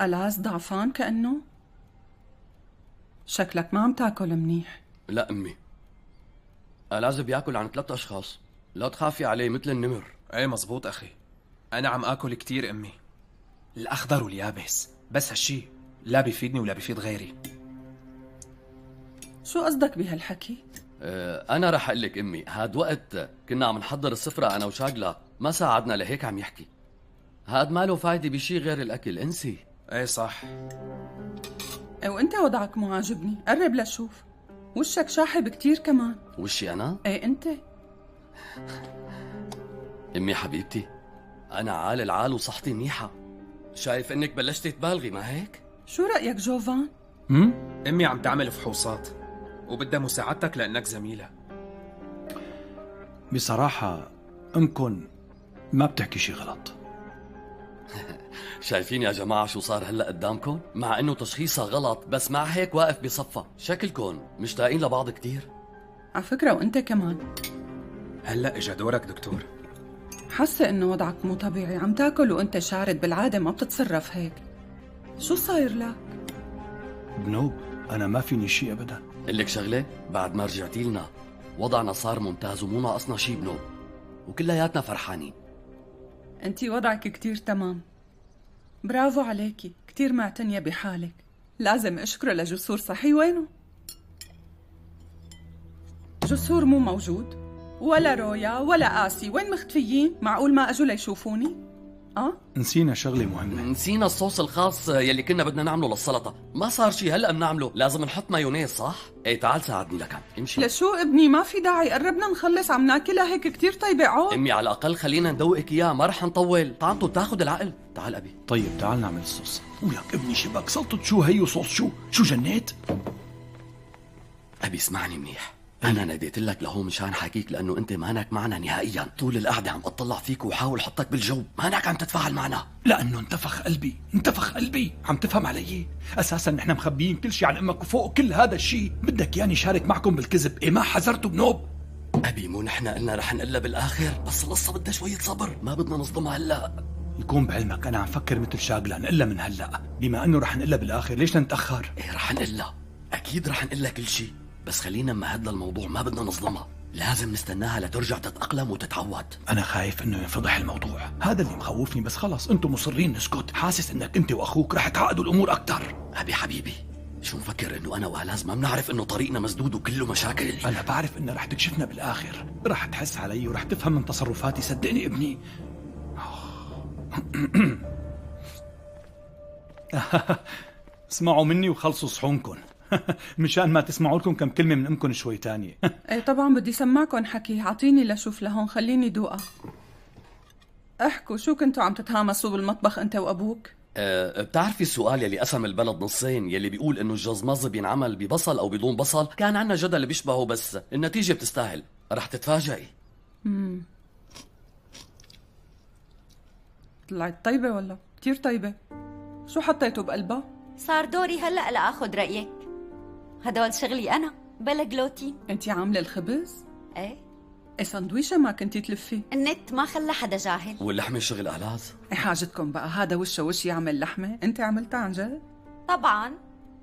ألاز ضعفان كأنه؟ شكلك ما عم تاكل منيح. لا أمي، لازم بياكل عن 3 أشخاص، لا تخافي عليه مثل النمر. ايه مزبوط أخي، أنا عم آكل كتير أمي، الأخضر واليابس، بس هالشي لا بيفيدني ولا بيفيد غيري. شو قصدك بهالحكي؟ أنا رح أقول لك أمي، هاد وقت كنا عم نحضر السفرة أنا وشاغلة ما ساعدنا لهيك عم يحكي. هاد ما له فايدة بشي غير الأكل، انسي. ايه صح. إيه وانت وضعك مو عاجبني، قرب لشوف. وشك شاحب كتير كمان. وشي أنا؟ ايه انت. أمي حبيبتي، أنا عال العال وصحتي منيحة. شايف إنك بلشتي تبالغي ما هيك؟ شو رأيك جوفان؟ أمي عم تعمل فحوصات وبدها مساعدتك لأنك زميلة. بصراحة أمكن ما بتحكي شي غلط. شايفين يا جماعة شو صار هلأ قدامكم؟ مع إنه تشخيصها غلط بس مع هيك واقف بصفها. شكلكم مشتاقين لبعض كتير. على فكرة وانت كمان. هلأ إجا دورك دكتور. حاسة انه وضعك مو طبيعي، عم تاكل وانت شارد، بالعادة ما بتتصرف هيك. شو صاير لك؟ بنوب أنا ما فيني شي أبدا. قلك شغلة، بعد ما رجعتي لنا وضعنا صار ممتاز ومو ناقصنا شي بنوب، وكلياتنا فرحانين. انتي وضعك كتير تمام، برافو عليكي، كتير معتنية بحالك. لازم اشكره لجسور. صحي وينه؟ جسور مو موجود، ولا رويا ولا آسي، وين مختفيين؟ معقول ما اجوا ليشوفوني؟ نسينا شغلة مهمة. نسينا الصوص الخاص يلي كنا بدنا نعمله للسلطة. ما صار شي هلأ بنعمله، لازم نحط مايونيز صح؟ ايه تعال ساعدني لكان، امشي. لشو ابني؟ ما في داعي، قربنا نخلص، عم ناكلها هيك كتير طيبة. عود امي على الأقل خلينا ندوقك إياه، ما رح نطول، طعمته بتاخد العقل. تعال أبي. طيب تعال نعمل الصوص. وياك ابني شبك سلطة شو هي وصوص شو جنيت؟ أبي اسمعني منيح، أنا ناديت لك لهون مشان حكيك لأنه أنت مانك معنا نهائيا. طول القعدة عم أطلع فيك وحاول حطك بالجو، مانك عم تتفاعل معنا. لأنه انتفخ قلبي. عم تفهم علي؟ أساسا نحن مخبيين كل شي عن أمك، وفوق كل هذا الشي بدك ياني شارك معكم بالكذب. إيه ما حذرتوا بنوب؟ أبي مو نحن قلنا رح نقلها بالآخر، بس القصة بدها شوية صبر، ما بدنا نصدمها هلأ. يكون بعلمك أنا عم فكر مثل شاغلة نقلها من هلأ. بما أنه رح نقلها بالآخر ليش نتأخر؟ إيه رح نقلها، أكيد رح نقلها كل شي، بس خلينا نمهد الموضوع، ما بدنا نصدمها. لازم نستناها لترجع تتأقلم وتتعود. أنا خايف إنه ينفضح الموضوع، هذا اللي مخوفني. بس خلص أنتم مصرين نسكت، حاسس إنك أنت وأخوك رح تعقدوا الأمور أكتر. أبي حبيبي، شو مفكر إنه أنا وألاز ما بنعرف إنه طريقنا مسدود وكله مشاكل؟ أنا بعرف إنه رح تكشفنا بالآخر، رح تحس علي ورح تفهم من تصرفاتي، صدقني ابني. اسمعوا مني وخلصوا صحونكم. مشان ما تسمعوا لكم كم كلمة من أمكم شوي تانية. ايه طبعا بدي سمعكن حكي، عطيني لشوف لهون، خليني دوقها. احكوا، شو كنتوا عم تتهامسوا بالمطبخ انت وابوك؟ بتعرفي السؤال يلي قسم البلد نصين، يلي بيقول انه الجزمز بينعمل ببصل او بدون بصل؟ كان عنا جدل بيشبهه بس النتيجة بتستاهل، رح تتفاجئي. طلعت طيبة والله، كتير طيبة. شو حطيتوا بقلبها؟ صار دوري هلأ لأخذ رأيك. هدول شغلي أنا بلا جلوتين. انتي عاملة الخبز؟ ايه سندويشة ما كنتي تلفي؟ النت ما خلى حدا جاهل. واللحمة شغل ألاز. حاجتكم بقى، هذا وش يعمل لحمة؟ انت عملتها عن جد؟ طبعا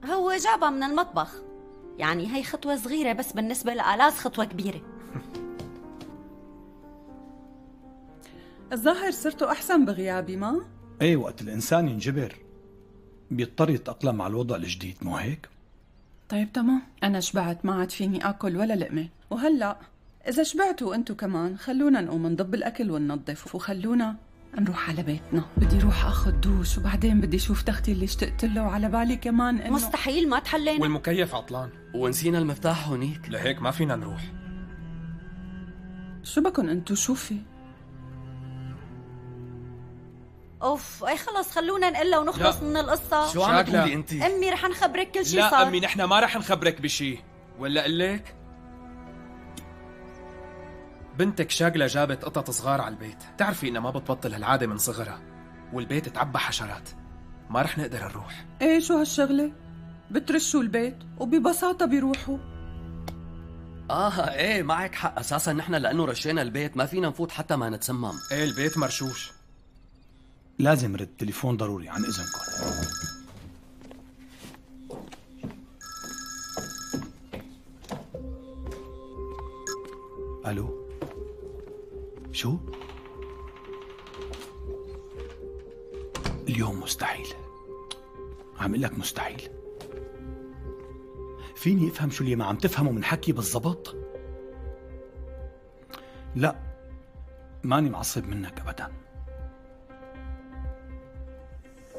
هو جابها من المطبخ، يعني هي خطوة صغيرة بس بالنسبة لآلاز خطوة كبيرة. الظاهر صرتوا أحسن بغيابي، ما؟ ايه وقت الإنسان ينجبر بيضطر يتأقلم مع الوضع الجديد، مو هيك؟ طيب تمام، أنا شبعت، ما عاد فيني آكل ولا لقمة. وهلأ إذا شبعتوا أنتوا كمان خلونا نقوم نضب الأكل وننظف، وخلونا نروح على بيتنا. بدي روح أخذ دوش، وبعدين بدي شوف تختي اللي اشتقت له، وعلى بالي كمان إنه مستحيل ما تحلينا. والمكيف عطلان ونسينا المفتاح هونيك، لهيك ما فينا نروح. شو بكن أنتوا؟ شوفي اوف اي خلص خلونا نقلها ونخلص من القصة. شو عم تقولي انت؟ امي رح نخبرك كل شي لا صار. أمي نحن ما رح نخبرك بشي، ولا قلك؟ بنتك شاغلة جابت قطط صغار على البيت، تعرفي إنها ما بتبطل هالعادة من صغرها، والبيت تعبى حشرات، ما رح نقدر نروح. إيه شو هالشغلة؟ بترشوا البيت وببساطة بيروحوا. ايه معك حق، اساسا نحن لانه رشينا البيت ما فينا نفوت حتى ما نتسمم. ايه البيت مرشوش. لازم رد تليفون ضروري عن إذنكم. ألو، شو؟ اليوم مستحيل، عم اقول لك مستحيل. فيني افهم شو اللي ما عم تفهمه من حكي بالضبط؟ لا، ماني معصب منك ابدا.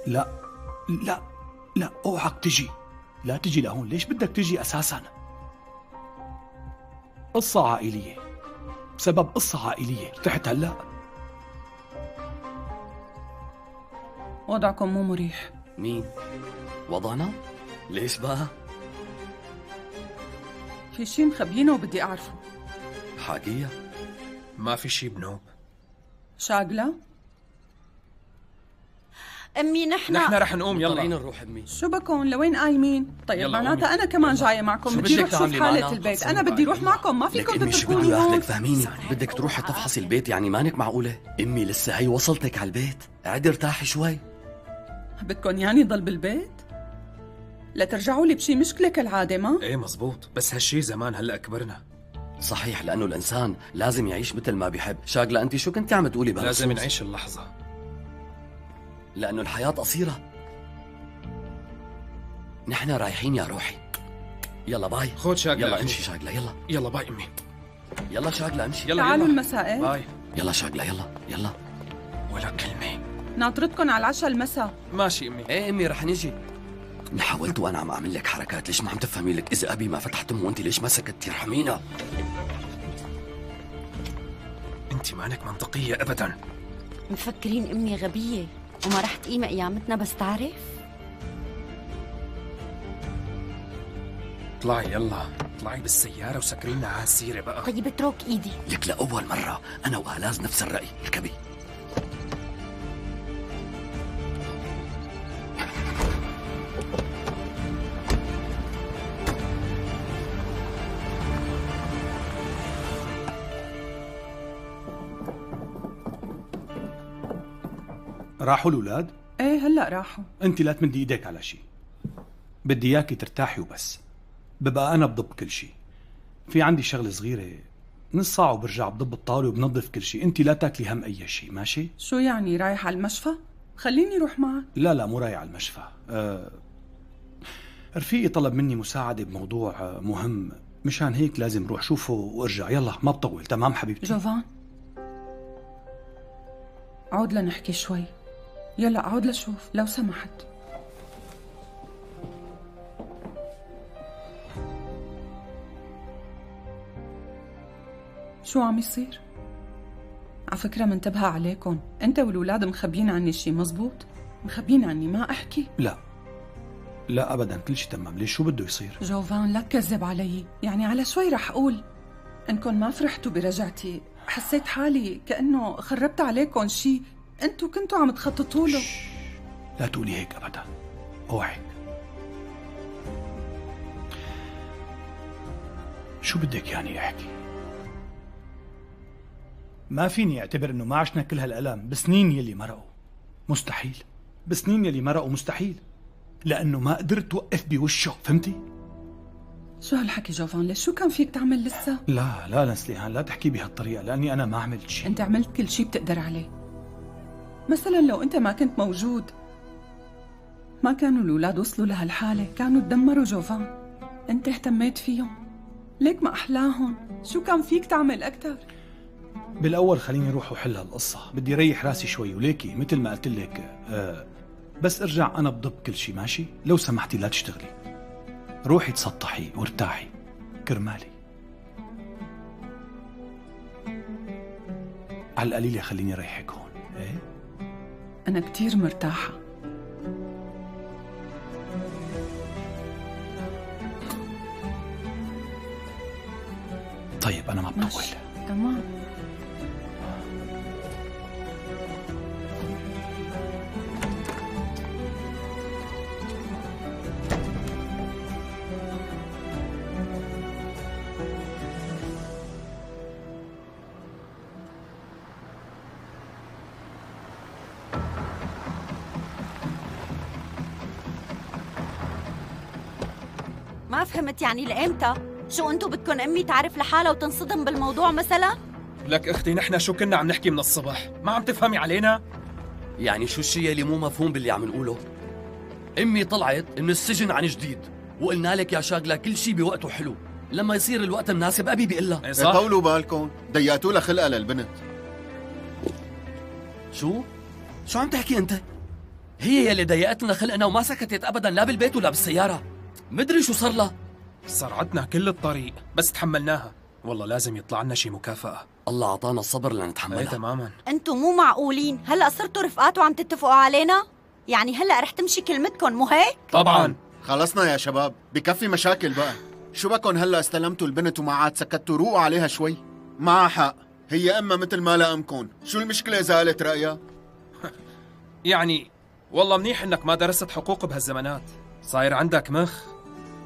لا لا لا، اوعك تجي، لا تجي لهون. ليش بدك تجي اساسا؟ قصة عائلية، بسبب قصة عائلية ارتحت هلا. وضعكم مو مريح. مين؟ وضعنا؟ ليش بقى؟ في شي مخبينه وبدي أعرفه. حاجية؟ ما في شي بنوب. شاغلة؟ أمي نحن رح نقوم، طالعين يلا. نروح أمي. شو بكون لوين قايمين؟ طيب يلا معناتها قومي. أنا كمان جاية معكم. شو بدي بدك أروح شوف تعملي حالة معنا؟ البيت. أنا بدي أروح معكم، ما فيكم لك أمي شو تتركوني بده هون. ياخدك؟ فهميني، بدك تروحي تفحصي البيت يعني مانك معقولة؟ أمي لسه هي وصلتك على البيت، عدي ارتاحي شوي. بدكم يعني ضل بالبيت؟ لا ترجعوا لي بشي مشكلة كالعادة ما؟ ايه مزبوط، بس هالشي زمان هلا كبرنا. صحيح، لأنه الإنسان لازم يعيش مثل ما بيحب. شاغلة أنت شو كنت عم تقولي بهالخصوص؟ لازم نعيش اللحظة، لأنه الحياة قصيرة. نحن رايحين يا روحي. يلا باي. خود شاغلة. يلا أخي. امشي شاغلة، يلا. يلا باي أمي. يلا شاغلة امشي. يلا تعالوا يلا. المساء. باي. يلا شاغلة، يلا يلا. ولا كلمة. ناطرتكم على العشاء المساء. ماشي أمي. ايه امي رح نجي. أنا حاولت وانا عم اعمل لك حركات، ليش ما عم تفهمي؟ لك اذا ابي ما فتح تمه وانت ليش ما سكتتي؟ ارحمينا. أنت مانك منطقية أبدا. مفكرين أمي غبية وما رح تقيم قيامتنا بس تعرف؟ اطلعي يلا، اطلعي بالسيارة وسكرينا على السيرة بقى. طيب اترك إيدي. لك لأول مرة أنا وآلاز نفس الرأي، اركبي. راحوا الأولاد؟ ايه هلأ راحوا. انت لا تمدي ايدك على شيء، بدي اياكي ترتاحي وبس. ببقى انا بضب كل شيء. في عندي شغله صغيره، نص ساعه وبرجع بضب الطاوله وبنظف كل شيء. انت لا تاكلي هم اي شيء، ماشي؟ شو يعني رايح على المشفى؟ خليني روح معك. لا لا، مو رايح على المشفى. رفيقي طلب مني مساعده بموضوع مهم، مشان هيك لازم روح شوفه وارجع. يلا ما بطول. تمام حبيبتي؟ جوفان، عود لنحكي شوي. يلا عود لشوف لو سمحت. شو عم يصير؟ على فكرة منتبهة عليكم، انت والولاد مخبيين عني شي، مزبوط؟ مخبيين عني ما احكي؟ لا لا ابدا، كل شيء تمام. ليش شو بده يصير؟ جوفان لا تكذب علي، يعني على شوي رح اقول انكم ما فرحتوا برجعتي. حسيت حالي كأنه خربت عليكم شي انتوا كنتوا عم تخططوا له. لا تقولي هيك ابدا، اوعك. شو بدك يعني احكي؟ ما فيني اعتبر انه ما عشنا كل هالالم بسنين يلي مرقوا. مستحيل. بسنين يلي مرقوا مستحيل، لانه ما قدرت توقف بوشه. فهمتي؟ شو هالحكي جوفان؟ ليش شو كان فيك تعمل لسه؟ لا لا نسليهان، لا تحكي بهالطريقه، لاني انا ما عملت شيء. انت عملت كل شي بتقدر عليه. مثلا لو انت ما كنت موجود ما كانوا الأولاد وصلوا لهالحالة، كانوا تدمروا جوفان. انت اهتميت فيهم، ليك ما أحلاهم. شو كان فيك تعمل أكتر؟ بالاول خليني اروح وحل هالقصه، بدي ريح راسي شوي. وليكي مثل ما قلت لك بس ارجع انا بضب كل شيء، ماشي؟ لو سمحتي لا تشتغلي، روحي تسطحي وارتاحي كرمالي. على القليله خليني ريحك هون. ايه أنا كتير مرتاحة. طيب انا ما بطول. ماشي تمام. ما فهمت يعني لإمتى؟ شو انتو بدكن امي تعرف لحالها وتنصدم بالموضوع مثلا؟ لك اختي نحن شو كنا عم نحكي من الصبح؟ ما عم تفهمي علينا؟ يعني شو الشيء اللي مو مفهوم باللي عم نقوله؟ امي طلعت من السجن عن جديد، وقلنا لك يا شاغله كل شيء بوقته حلو، لما يصير الوقت المناسب ابي بيقول لها. ايه صح؟ طولوا بالكم، ضيقتوا لها خلقها للبنت. شو عم تحكي انت؟ هي يلي ضيقت لنا خلقنا وما سكتت ابدا، لا بالبيت ولا بالسياره. مدري شو صار لها. صرعتنا كل الطريق بس تحملناها. والله لازم يطلع لنا شي مكافأة. الله عطانا الصبر ايه لنتحملها. تماما. انتو مو معقولين، هلا صرتوا رفقات وعم تتفقوا علينا؟ يعني هلا رح تمشي كلمتكم مو هيك؟ طبعا. خلصنا يا شباب، بكفي مشاكل بقى. شو بكن هلا استلمتوا البنت وما عاد سكتوا؟ روقوا عليها شوي. معها حق، هي اما مثل ما لأمكن. شو المشكلة إذا قالت رأيها؟ يعني والله منيح انك ما درست حقوق بهالزمانات، صاير عندك مخ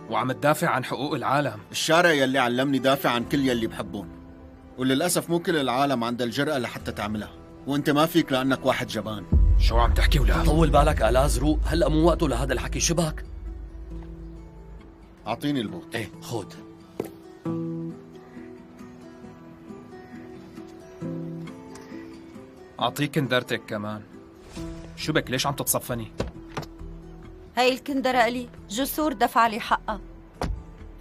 وعم تدافع عن حقوق العالم. الشارع يلي علمني دافع عن كل يلي بحبهم، وللأسف مو كل العالم عندها الجرأة لحتى تعملها، وانت ما فيك لأنك واحد جبان. شو عم تحكي ولا؟ طول بالك آلاز، روق، هلا مو وقته لهذا الحكي. شبك؟ أعطيني البوت. ايه خود. اعطيك كندرتك كمان. شو بك ليش عم تتصفني؟ هاي الكندرة إلي، جسور دفع لي حقها.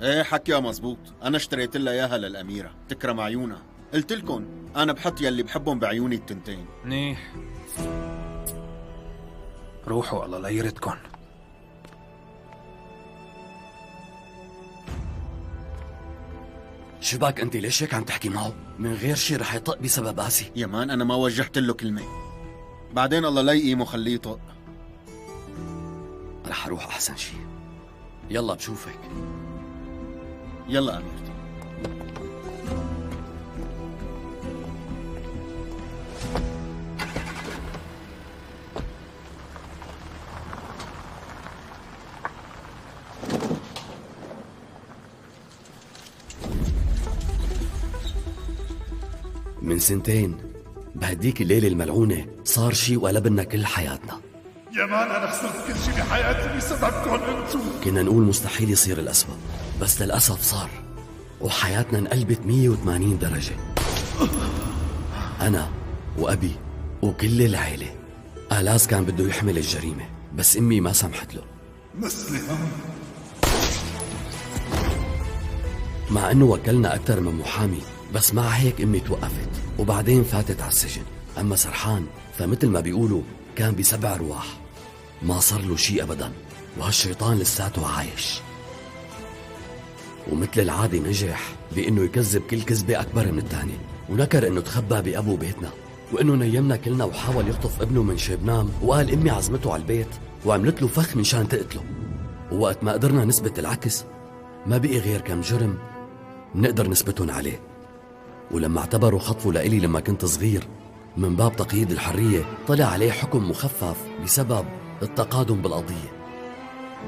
ايه حكيها مزبوط، أنا اشتريت لها إياها للأميرة، تكرم عيونها. قلت لكم أنا بحط يلي بحبهم بعيوني التنتين. منيح. روحوا الله لا يردكن. شبك انت ليش هيك عم تحكي معه؟ من غير شي رح يطق بسبب آسي. يا مان أنا ما وجهت له كلمة، بعدين الله لا يقيمه خليه يطق. رح اروح احسن شي. يلا بشوفك. يلا أميرتي. من سنتين بهديك الليلة الملعونة صار شي وقلبنا كل حياتنا. يا مان أنا خسرت كل شيء بحياتي بسببكم أنتو. كنا نقول مستحيل يصير الأسوأ، بس للأسف صار، وحياتنا انقلبت 180 درجة. أنا وأبي وكل العيلة. آلاز كان بده يحمل الجريمة، بس أمي ما سمحت له. مسلم. مع أنه وكلنا أكثر من محامي، بس مع هيك أمي توقفت وبعدين فاتت على السجن. أما سرحان فمثل ما بيقولوا كان بسبع رواح، ما صار له شيء أبدا، وهالشيطان لساته عايش. ومثل العادة نجح بأنه يكذب كل كذبة أكبر من الثانية، ونكر أنه تخبى بأبو بيتنا، وأنه نيمنا كلنا وحاول يخطف ابنه من شبنام، وقال أمي عزمته على البيت وعملت له فخ من شان تقتله. ووقت ما قدرنا نثبت العكس ما بقي غير كم جرم نقدر نثبتهم عليه. ولما اعتبروا خطفه لإلي لما كنت صغير من باب تقييد الحرية، طلع عليه حكم مخفف بسبب التقادم بالقضية.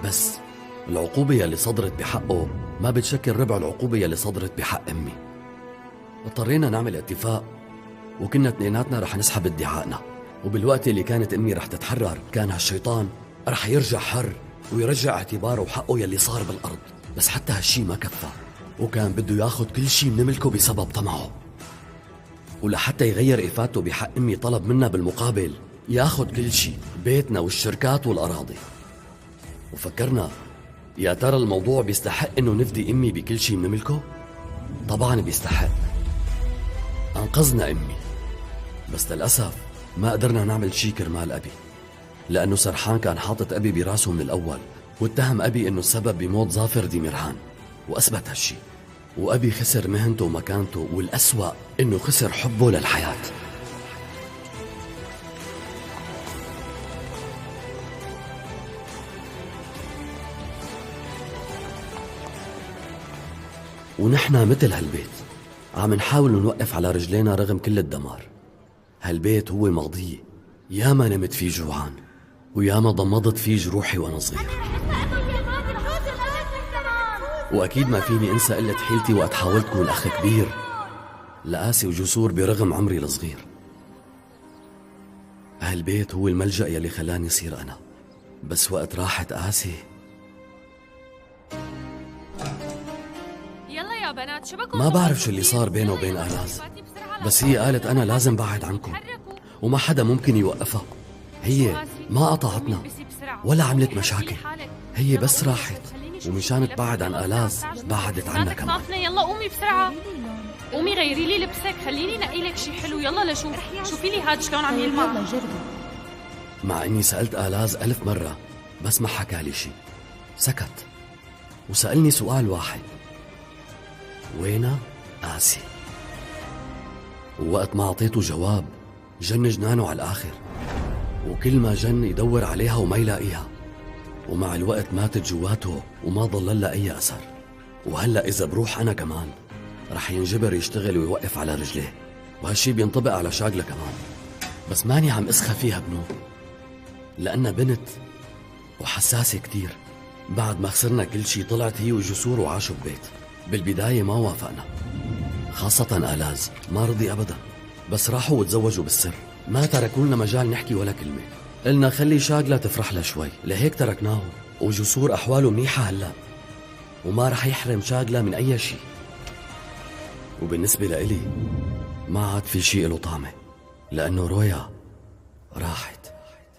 بس العقوبة يلي صدرت بحقه ما بتشكل ربع العقوبة يلي صدرت بحق أمي. اضطرينا نعمل اتفاق، وكنا اثنيناتنا رح نسحب ادعائنا، وبالوقت اللي كانت أمي رح تتحرر كان هالشيطان رح يرجع حر ويرجع اعتباره وحقه يلي صار بالأرض. بس حتى هالشي ما كفى، وكان بده ياخد كل شي من ملكه بسبب طمعه. ولحتى يغير إفادته بحق أمي طلب منا بالمقابل ياخد كل شي، بيتنا والشركات والأراضي. وفكرنا يا ترى الموضوع بيستحق إنه نفدي أمي بكل شي من ملكه؟ طبعا بيستحق. أنقذنا أمي، بس للأسف ما قدرنا نعمل شي كرمال أبي، لأنه سرحان كان حاطط أبي براسه من الأول، واتهم أبي إنه السبب بموت ظافر ديميرهان، وأثبت هالشي. وأبي خسر مهنته ومكانته، والأسوأ إنه خسر حبه للحياة. ونحنا مثل هالبيت عم نحاول نوقف على رجلينا رغم كل الدمار. هالبيت هو ماضية ياما نمت فيه جوعان، وياما ضمضت فيه جروحي وأنا صغير. وأكيد ما فيني أنسى قلة حيلتي وقت حاولت كون أخ كبير لآسي وجسور برغم عمري الصغير. هالبيت هو الملجأ يلي خلاني صير أنا، بس وقت راحت آسي بنات شبكوا. ما بعرف شو اللي صار بينه وبين آلاز، بس هي قالت أنا لازم بعد عنكم وما حدا ممكن يوقفها. هي ما قطعتنا ولا عملت مشاكل، هي بس راحت ومشان تبعد عن آلاز بعدت عنا كمان. يلا قومي بسرعة، قومي غيري لي لبسك، خليني نقي لك شي حلو. يلا لشوف، شوفي لي هاد شلون عم يلمع. مع اني سألت آلاز 1000 مرة بس ما حكى لي شي، سكت وسألني سؤال واحد: وينها آسي؟ ووقت ما أعطيته جواب جن جنانه على الآخر، وكل ما جن يدور عليها وما يلاقيها، ومع الوقت ماتت جواته وما ضل لها أي أثر. وهلأ إذا بروح أنا كمان رح ينجبر يشتغل ويوقف على رجليه، وهالشي بينطبق على شاغلة كمان. بس ماني عم اسخى فيها بنوب لأنها بنت وحساسة كتير. بعد ما خسرنا كل شي طلعت هي وجسور وعاشوا ببيت. بالبداية ما وافقنا، خاصة آلاز ما رضي أبدا، بس راحوا وتزوجوا بالسر، ما تركوا لنا مجال نحكي ولا كلمة. قلنا خلي شاغلة تفرح لها شوي، لهيك تركناه. وجسور أحواله منيحة هلأ وما رح يحرم شاغلة من أي شي. وبالنسبة لإلي ما عاد في شي له طعمة، لأنه رويا راحت.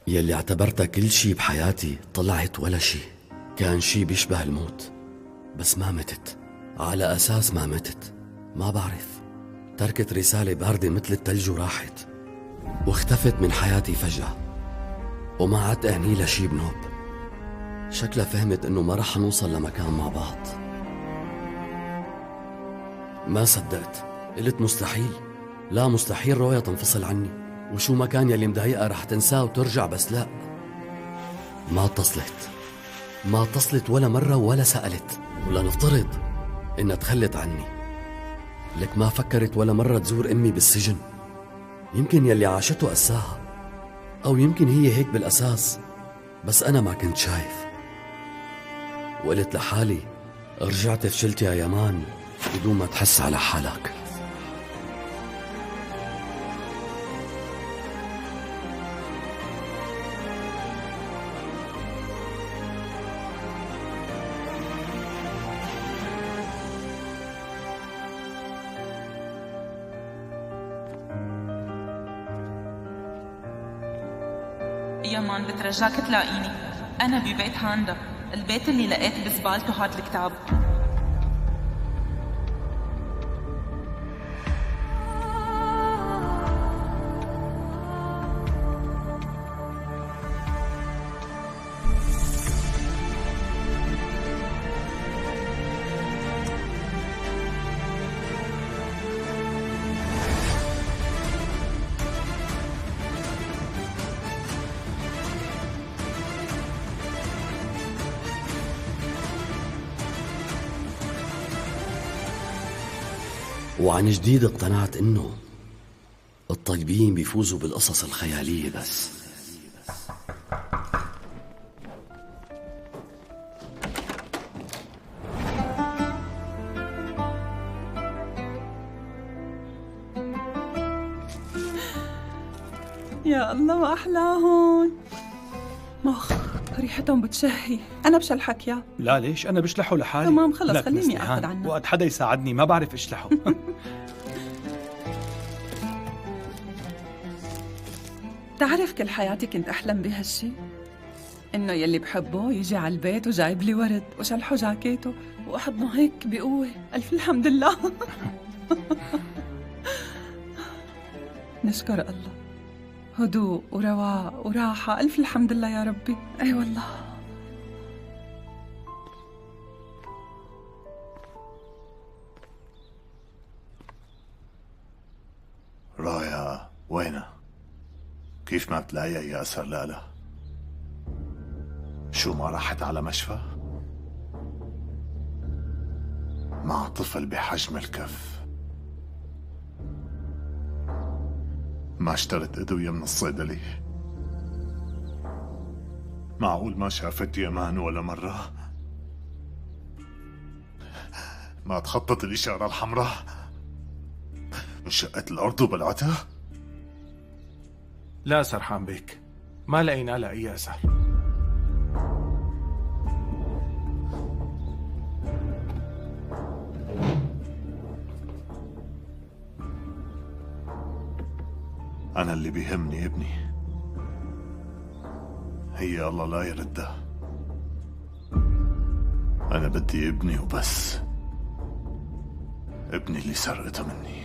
يلي اعتبرتها كل شي بحياتي طلعت ولا شي، كان شي بيشبه الموت. بس ما متت، على أساس ما متت ما بعرف، تركت رسالة باردة مثل التلج وراحت واختفت من حياتي فجأة، وما عاد تعني لها شي بنوب. شكلها فهمت انه ما رح نوصل لمكان مع بعض. ما صدقت، قلت مستحيل، لا مستحيل رويا تنفصل عني، وشو ما كان يلي مضايقها رح تنساه وترجع. بس لا، ما اتصلت ولا مرة ولا سألت. ولا نفترض انها تخلت عني، لك ما فكرت ولا مرة تزور امي بالسجن. يمكن يلي عاشته قساها، او يمكن هي هيك بالاساس بس انا ما كنت شايف. وقلت لحالي رجعت فشلت يا يمان بدون ما تحس على حالك. يمان بترجاك تلاقيني، أنا ببيت هاندا، البيت اللي لقيت بزبالته هاد الكتاب. وعن جديد اقتنعت انه الطيبين بيفوزوا بالقصص الخيالية بس. يا الله ما أحلاهم، مخ ريحتهم بتشهي. أنا بشلحك يا لا ليش؟ أنا بشلحه لحالي. تمام خلص، لا خليني أخذ عنه. وقت حدا يساعدني ما بعرف اشلحه. تعرف كل حياتي كنت أحلم بهالشي، إنه يلي بحبه يجي على البيت وجايب لي ورد وشلحه جاكيته وأحضنه هيك بقوة. ألف الحمد لله. نشكر الله، هدوء ورواء وراحة. ألف الحمد لله يا ربي. أي والله. رايا وينها؟ كيف ما بتلاقيها يا أسر لالا؟ شو ما راحت على مشفى؟ مع طفل بحجم الكف، ما اشترت أدوية من الصيدلي؟ معقول ما شافت يمان ولا مرة؟ ما تخطط الإشارة الحمراء؟ انشقت الأرض وبلعتها؟ لا سرحان بيك، ما لقينا لها أي أثر. أنا اللي بيهمني ابني، هي الله لا يردها. أنا بدي ابني وبس، ابني اللي سرقته مني.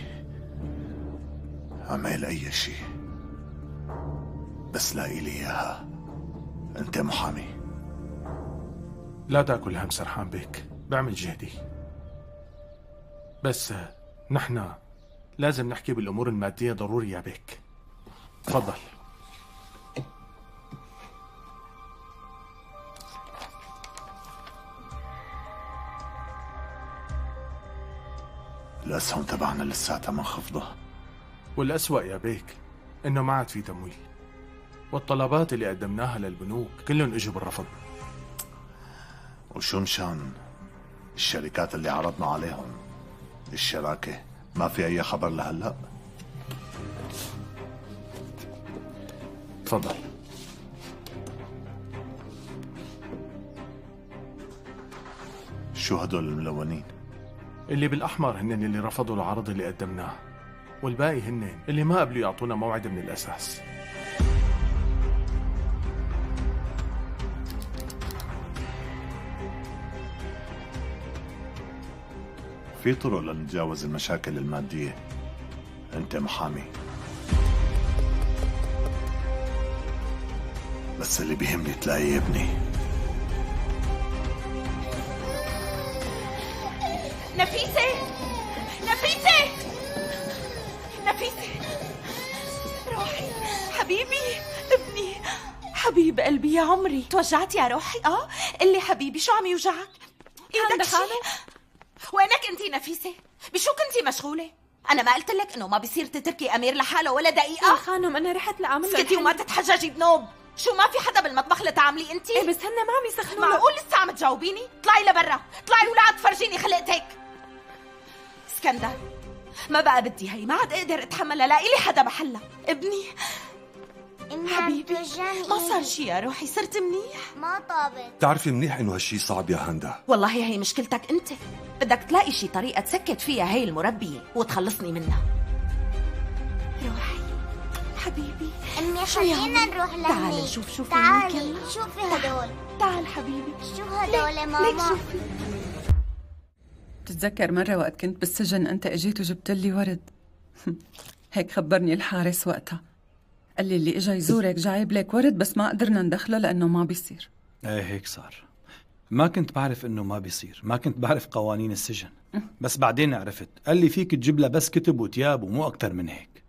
أعمل أي شيء بس لاقي لي إياها. أنت محامي. لا تاكل هم سرحان بك، بعمل جهدي. بس نحن لازم نحكي بالأمور المادية ضروري يا بك. تفضل. الأسهم تبعنا لساتها منخفضة. والأسوأ يا بيك إنه ما عاد في تمويل، والطلبات اللي قدمناها للبنوك كلهم إجوا بالرفض. وشو مشان الشركات اللي عرضنا عليهم الشراكة ما في أي خبر لهلأ؟ تفضل. شو هدول الملونين؟ اللي بالأحمر هن اللي رفضوا العرض اللي قدمناه، والباقي هن اللي ما قبلوا يعطونا موعد من الأساس. في طرق لنتجاوز المشاكل المادية. أنت محامي، بس اللي بيهمني تلاقي ابني. نفيسة نفيسة نفيسة، روحي حبيبي ابني، حبيب قلبي يا عمري. توجعت يا روحي؟ قلي حبيبي شو عم يوجعك؟ ايدك شي؟ وينك انتي نفيسة؟ بشو كنتي مشغولة؟ أنا ما قلت لك إنه ما بيصير تتركي أمير لحاله ولا دقيقة؟ يا خانم أنا رحت لأعمل اسكتي وما تتحججي بنوب. شو ما في حدا بالمطبخ لتعملي انتي؟ ايه بس هن ما عم يسخنوا. معقول لسه عم تجاوبيني؟ طلعي لبرا، طلعي ولا عاد تفرجيني خلقتك. اسكندر ما بقى بدي هي، ما عاد اقدر اتحملها، لاقي لي حدا محلها. ابني حبيبي ما صار شي يا روحي، صرت منيح. ما طابت. بتعرفي منيح انه هالشي صعب يا هندا. والله هي مشكلتك انت، بدك تلاقي شي طريقة تسكت فيها هي المربية وتخلصني منها. روحي حبيبي. امي خلينا نروح لهنيك. تعالي نشوف شو في. تعالي شوفي هدول. تعال حبيبي. شو هدول ماما؟ ليك شوفي. بتتذكر مرة وقت كنت بالسجن أنت اجيت وجبت لي ورد؟ هيك خبرني الحارس وقتها، قال لي اللي اجا يزورك جايب لك ورد بس ما قدرنا ندخله لأنه ما بيصير. ايه هيك صار. ما كنت بعرف انه ما بيصير، ما كنت بعرف قوانين السجن، بس بعدين عرفت. قال لي فيك تجيب لها بس كتب وتياب ومو أكتر من هيك.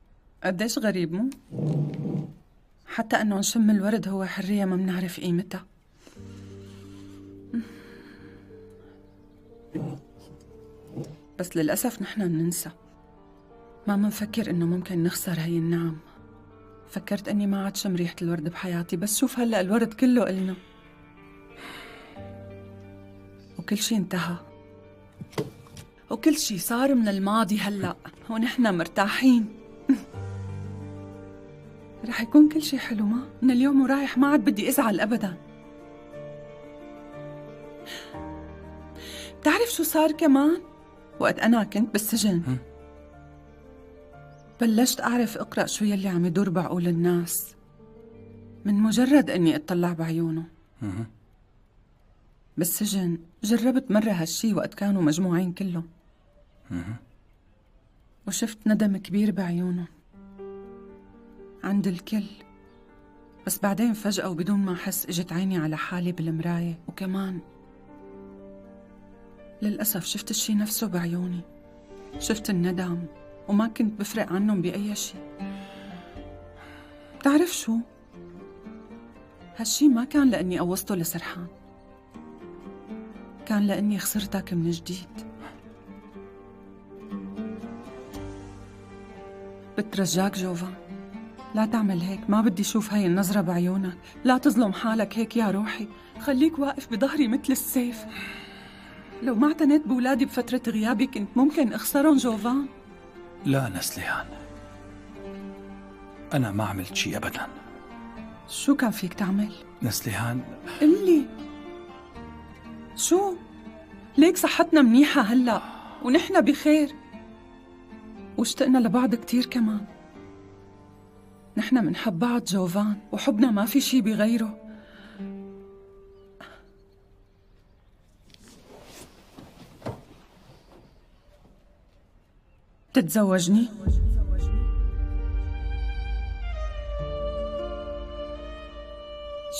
قديش غريب مو؟ حتى انه نشم الورد هو حرية ما بنعرف قيمتها. بس للأسف نحن بننسى، ما منفكر انه ممكن نخسر هي النعم. فكرت اني ما عاد شم ريحة الورد بحياتي، بس شوف هلأ الورد كله إلنا وكل شي انتهى، وكل شي صار من الماضي هلأ ونحن مرتاحين. رح يكون كل شي حلو، ما من اليوم ورايح ما عاد بدي أزعل أبدا. بتعرف شو صار كمان؟ وقت أنا كنت بالسجن بلشت أعرف أقرأ شو يلي عم يدور بعقول الناس من مجرد أني أطلع بعيونه. بالسجن جربت مرة هالشي وقت كانوا مجموعين كلهم، وشفت ندم كبير بعيونه عند الكل. بس بعدين فجأة وبدون ما أحس اجت عيني على حالي بالمراية، وكمان للأسف شفت الشي نفسه بعيوني، شفت الندم وما كنت بفرق عنهم بأي شي. بتعرف شو؟ هالشي ما كان لأني قوصته لسرحان، كان لأني خسرتك من جديد. بترجاك جوفان لا تعمل هيك، ما بدي شوف هاي النظرة بعيونك، لا تظلم حالك هيك يا روحي، خليك واقف بظهري مثل السيف. لو ما اعتنيت بولادي بفترة غيابي كنت ممكن اخسرهم جوفان. لا نسليهان، أنا ما عملت شي أبدا. شو كان فيك تعمل؟ نسليهان قلي شو؟ ليك صحتنا منيحة هلأ ونحن بخير واشتقنا لبعض كتير كمان. نحن منحب بعض جوفان، وحبنا ما في شي بغيره. تتزوجني؟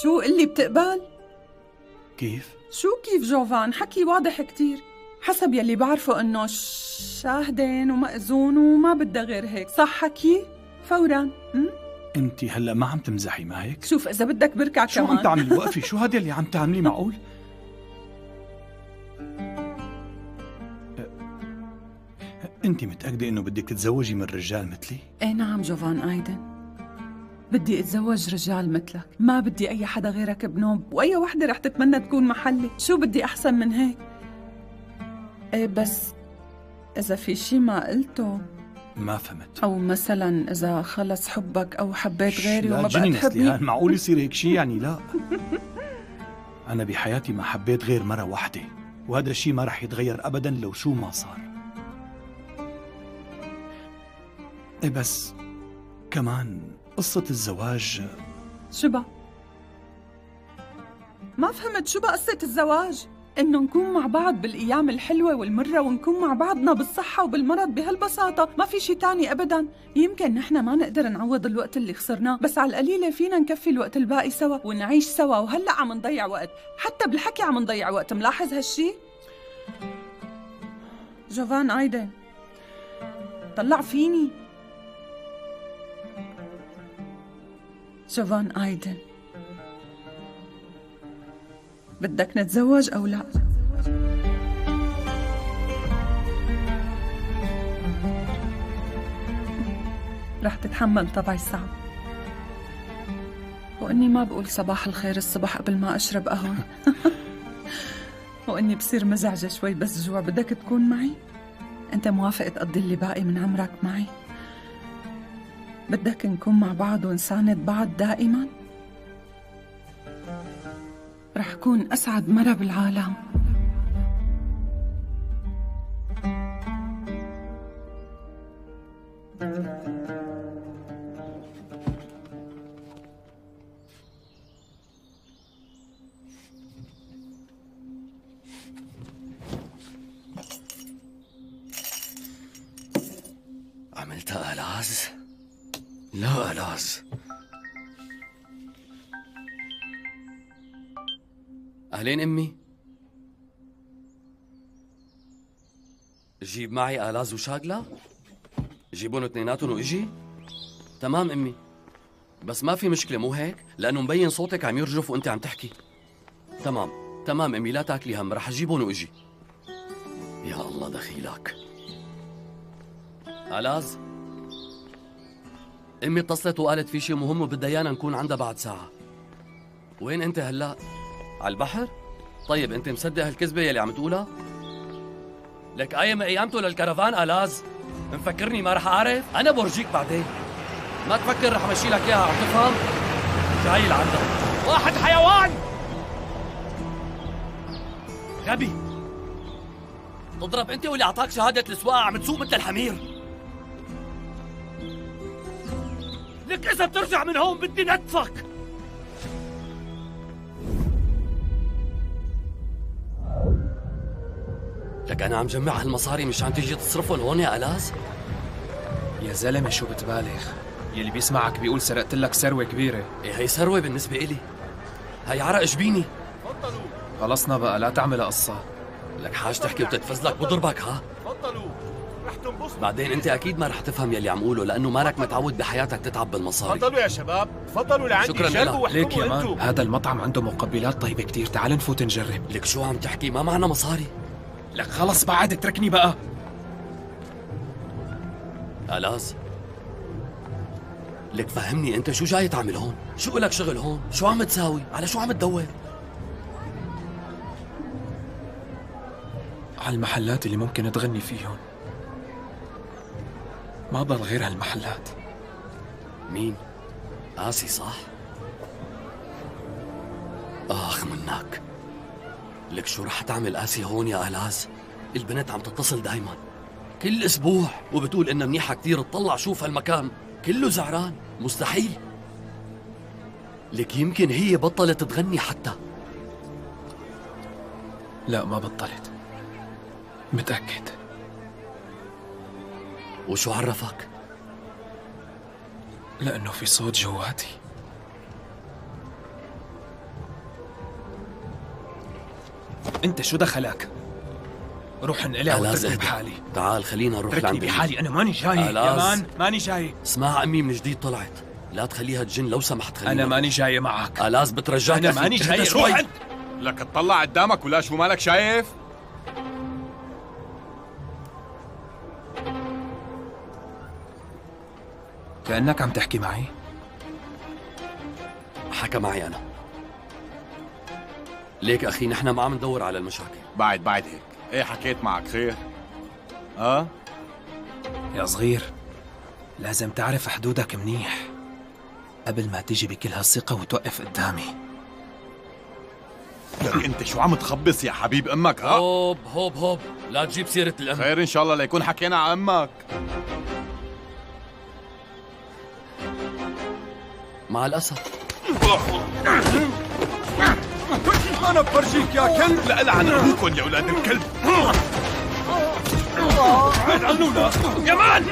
شو قلي بتقبل؟ كيف؟ شو كيف جوفان؟ حكي واضح كتير. حسب يلي بعرفه انه شاهدين ومأذون وما بدها غير هيك، صح حكي؟ فورا. انت هلا ما عم تمزحي ما هيك؟ شوف اذا بدك بركع شو كمان. عم تعملي؟ وقفي، شو هذا اللي عم تعمليه؟ معقول؟ انت متأكدة انه بدك تتزوجي من رجال مثلي؟ ايه نعم جوفان ايدن، بدي اتزوج رجال مثلك، ما بدي اي حدا غيرك بنوب، واي وحده رح تتمنى تكون محلي، شو بدي احسن من هيك؟ ايه بس اذا في شي ما قلته. ما فهمت. او مثلا اذا خلص حبك او حبيت غيري وما بقى تحبني. تحبني. معقول يصير هيك شي؟ يعني لا. انا بحياتي ما حبيت غير مرة واحدة، وهذا الشي ما رح يتغير ابدا لو شو ما صار. ايه بس كمان قصة الزواج. شو بقى؟ ما فهمت شو بقى قصة الزواج؟ إنه نكون مع بعض بالأيام الحلوة والمرة، ونكون مع بعضنا بالصحة وبالمرض بهالبساطة، ما في شي تاني أبداً. يمكن نحن ما نقدر نعوض الوقت اللي خسرناه، بس على القليلة فينا نكفي الوقت الباقي سوا ونعيش سوا. وهلأ عم نضيع وقت، حتى بالحكي عم نضيع وقت، ملاحظ هالشي؟ جوفان ايدن طلع فيني. جوفان ايدن، بدك نتزوج أو لا؟ رح تتحمل طبعي الصعب، وإني ما بقول صباح الخير الصبح قبل ما أشرب قهوة وإني بصير مزعجة شوي بس جوع. بدك تكون معي؟ أنت موافق تقضي اللي باقي من عمرك معي؟ بدك نكون مع بعض ونساند بعض دائماً؟ رح كون أسعد مرة بالعالم. عملتها ألاز؟ لا ألاز. أهلين أمي. جيب معي آلاز وشاغلة؟ جيبون اثنيناتهم وإجي؟ تمام أمي، بس ما في مشكلة مو هيك؟ لأنه مبين صوتك عم يرجف وأنت عم تحكي. تمام أمي، لا تاكلي هم، رح أجيبهم وإجي. يا الله دخيلك. آلاز، أمي اتصلت وقالت في شيء مهم وبدها إيانا نكون عندها بعد ساعة. وين أنت هلأ؟ على البحر؟ طيب انت مصدق هالكذبة يلي عم تقولها؟ لك قايم قيامته للكرفان آلاز؟ مفكرني ما رح اعرف؟ انا برجيك بعدين. ما تفكر رح امشي لك اياها، عم تفهم؟ جاي لعندك واحد حيوان غبي. تضرب انت واللي اعطاك شهادة السواقة عم تسوق مثل الحمير. لك اذا بترجع من هون بدي نتفك. لك أنا عم جمع هالمصاري مشان تيجي تصرفهم هون يا ألاز؟ يا زلمة شو بتبالغ؟ يلي بيسمعك بيقول سرقت لك ثروة كبيرة. إيه هي ثروة بالنسبة إلي؟ هي عرق جبيني. تفضلوا. خلصنا بقى، لا تعمل قصة. لك حاج تحكي وتتفزلك بضربك ها؟ تفضلوا رح تنبسطوا. بعدين أنت أكيد ما رح تفهم يلي عم قوله لأنه مالك متعود بحياتك تتعب بالمصاري. تفضلوا يا شباب، تفضلوا لعندي. شكرا لك. ليك يا مان، هذا المطعم عنده مقبلات طيبة كتير، تعال نفوت نجرب. لك شو عم تحكي؟ ما معنا مصاري. لك خلص بعد اتركني بقى. ألاز، لك فهمني انت شو جاي تعمل هون؟ شو لك شغل هون؟ شو عم تساوي؟ على شو عم تدور؟ على المحلات اللي ممكن تغني فيهم. ما ضل غير هالمحلات. مين؟ آسي صح؟ آخ منك. لك شو رح تعمل آسي هون يا ألاز؟ البنت عم تتصل دايما. كل اسبوع وبتقول انها منيحة كتير. تطلع شوف هالمكان كله زعران. مستحيل. لك يمكن هي بطلت تغني حتى. لا ما بطلت، متأكد. وشو عرفك؟ لأنه في صوت جواتي. انت شو دخلك؟ روح انقلع واتركني بحالي. تعال خلينا نروح اتركني لعند بحالي، انا ماني جاي يا مان، ماني جاي. اسمع امي من جديد طلعت، لا تخليها تجن لو سمحت. خلينا انا ماني جاي معك. الاز بترجاك. انا ماني جاي. روح انت. لك تطلع قدامك ولا شو مالك شايف؟ كأنك عم تحكي معي. حكى معي أنا. ليك أخي نحن ما عم ندور على المشاكل. بعد هيك ايه حكيت معك خير؟ يا صغير لازم تعرف حدودك منيح قبل ما تيجي بكل هالثقة وتوقف قدامي. لك انت شو عم تخبص يا حبيب امك؟ هوب هوب هوب، لا تجيب سيرة الأم. خير إن شاء الله ليكون حكينا عن أمك. مع الأسف. أنا بفرجيك يا كلب. لا ألعن أبوكم يا أولاد الكلب. بعد عنونا يا مان.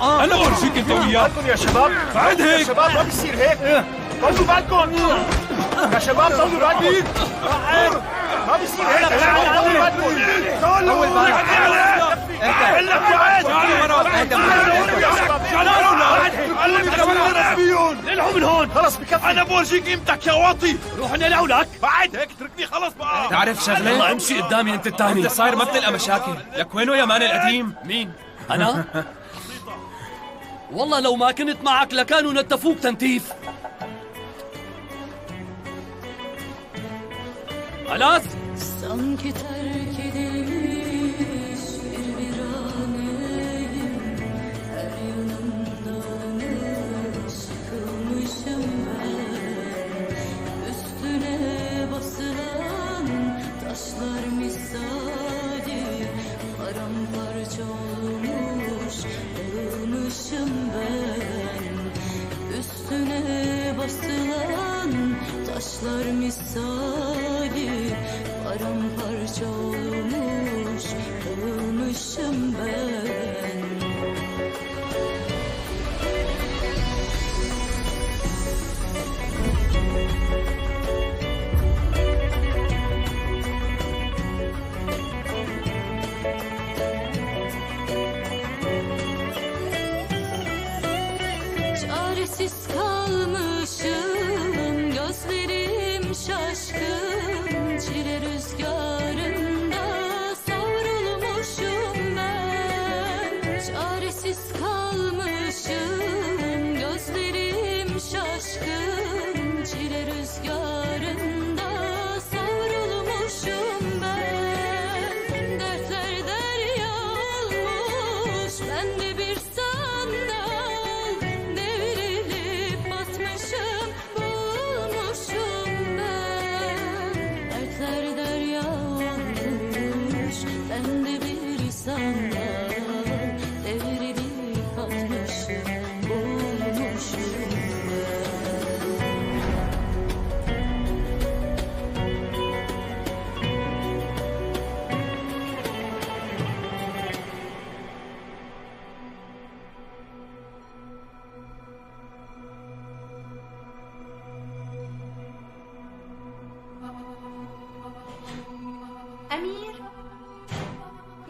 أنا بفرجيك أنت وياه. يا شباب بعد هيك. يا شباب ما بيصير هيك. طولوا بالكم يا شباب، طولوا بالكم. ما بيصير هيك يا شباب، طولوا بالكم. طول بالك. نلعب من هون. خلص بكفي. انا بورجيك قيمتك يا واطي. روح نلعب لك. بعد هيك اتركني خلص بقى. تعرف شغله؟ يلا امشي قدامي انت الثاني. انت صاير ما بتلقى مشاكل. لك وينه يا مان القديم؟ مين؟ انا؟ والله لو ما كنت معك لكانوا نتفوك تنتيف. ألاز sanki terk edilmiş bir viraneyim, her yanımda sıkılmışım ben, üstüne basılan taşlar misali, paramparça olmuş dağılmışım ben, üstüne basılan taşlar misali, paramparça olmuş dağılmışım ben. Çaresiz kalmışım, gözlerim şaşkın, çile rüzgarında savrulmuşum ben. Çaresiz kalmışım, gözlerim şaşkın, çile rüzgarında savrulmuşum ben. Dertler derya olmuş, ben de bir sandal, devrilip batmışım, boğulmuşum ben. Dertler derya olmuş, ben de bir sandal, devrilip batmışım, boğulmuşum ben. أمير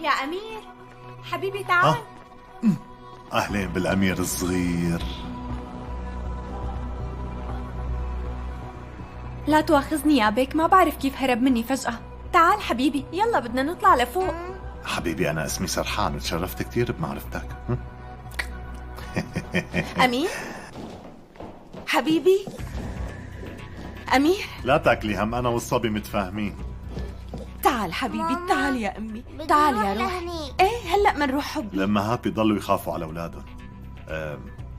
يا أمير حبيبي تعال. أهلين بالأمير الصغير. لا تواخذني يا بيك، ما بعرف كيف هرب مني فجأة. تعال حبيبي، يلا بدنا نطلع لفوق. حبيبي أنا اسمي سرحان، تشرفت كتير بمعرفتك. أمير حبيبي. أمير لا تاكلي هم، أنا والصبي متفاهمين. تعال حبيبي، تعال يا أمي، تعال يا روح. إيه هلأ منروح حبي. الأمهات بيضلوا يخافوا على أولادهم.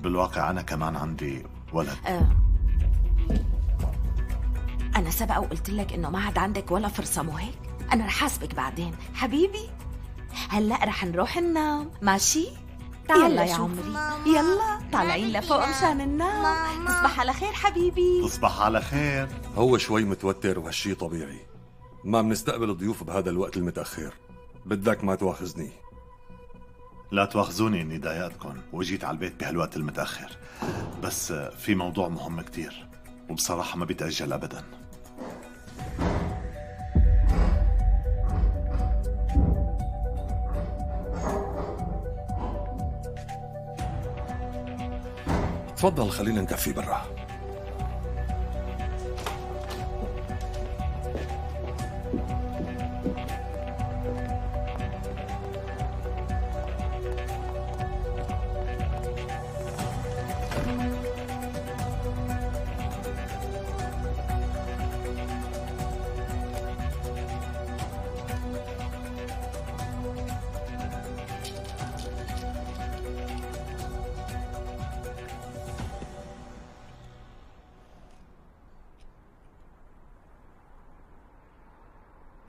بالواقع أنا كمان عندي ولد. أنا سبق وقلت لك إنه ما عاد عندك ولا فرصة، مو هيك؟ أنا رح حاسبك بعدين حبيبي. هلأ رح نروح ننام، ماشي؟ يلا يا عمري، يلا طالعين لفوق مشان ننام. تصبح على خير حبيبي. تصبح على خير. هو شوي متوتر وهالشي طبيعي، ما بنستقبل الضيوف بهذا الوقت المتأخر. بدك ما تواخذني. لا تواخذوني اني ضايقتكم وجيت على البيت بهالوقت المتأخر، بس في موضوع مهم كتير وبصراحة ما بيتأجل أبدا. تفضل خلينا نكفي برا.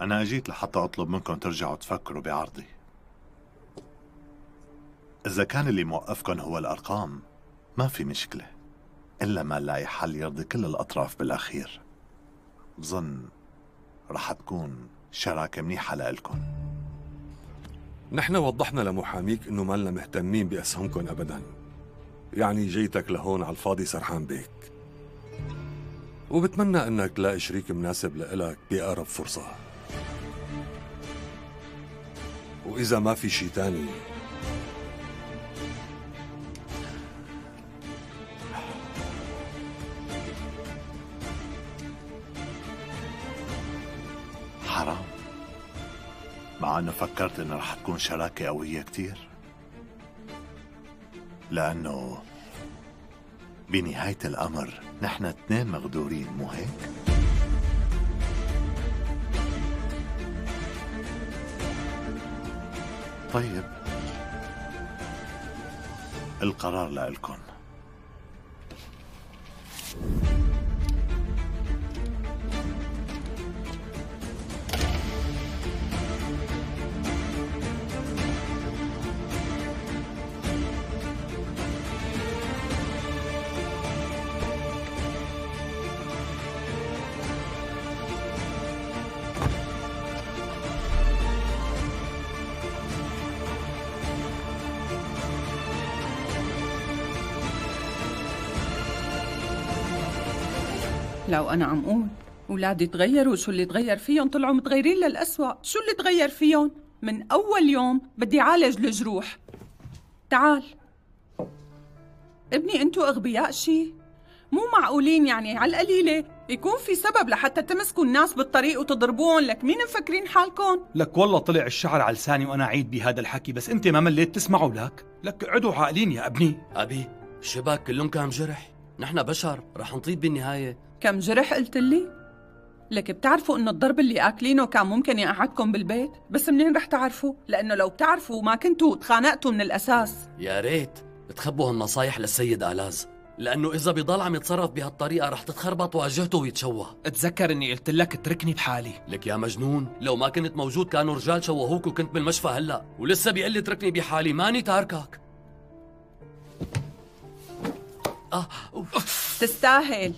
أنا أجيت لحتى أطلب منكم ترجعوا تفكروا بعرضي. إذا كان اللي موقفكم هو الأرقام ما في مشكلة، إلا ما نلاقي حل يرضي كل الأطراف بالأخير. بظن رح تكون شراكة منيحة لإلكم. نحن وضحنا لمحاميك إنه مالنا مهتمين بأسهمكم أبدا، يعني جيتك لهون على الفاضي سرحان بيك، وبتمنى إنك تلاقي شريك مناسب لإلك بأقرب فرصة. وإذا ما في شي تاني حرام، مع أنه فكرت إنه رح تكون شراكة قوية كتير، لأنه بنهاية الأمر نحن اثنين مغدورين، مو هيك؟ طيب القرار لإلكن. لو أنا عم قول أولادي تغيروا، شو اللي تغير فيهم؟ طلعوا متغيرين للأسوأ. شو اللي تغير فيهم؟ من أول يوم بدي عالج الجروح. تعال ابني، انتو أغبياء شي؟ مو معقولين يعني على القليلة يكون في سبب لحتى تمسكوا الناس بالطريق وتضربوهم. لك مين مفكرين حالكم؟ لك والله طلع الشعر على لساني وأنا عيد بهذا الحكي، بس أنت ما مليت تسمعوا. لك اقعدوا عاقلين يا ابني. أبي الشباك كلهم كام جرح، نحن بشر رح نطيب بالنهاية. كم جرح قلت لي؟ لك بتعرفوا انه الضرب اللي اكلينه كان ممكن يقعدكم بالبيت؟ بس منين رح تعرفوا؟ لانه لو بتعرفوا ما كنتوا تخانقتوا من الاساس. يا ريت تخبوا هالنصايح للسيد آلاز، لانه اذا بضل عم يتصرف بهالطريقه رح تتخربط واجهته ويتشوه. اتذكر اني قلت لك اتركني بحالي. لك يا مجنون، لو ما كنت موجود كانوا رجال شوهوك وكنت بالمشفى هلا، ولسه بيقول لي اتركني بحالي. ماني تاركك. تستاهل.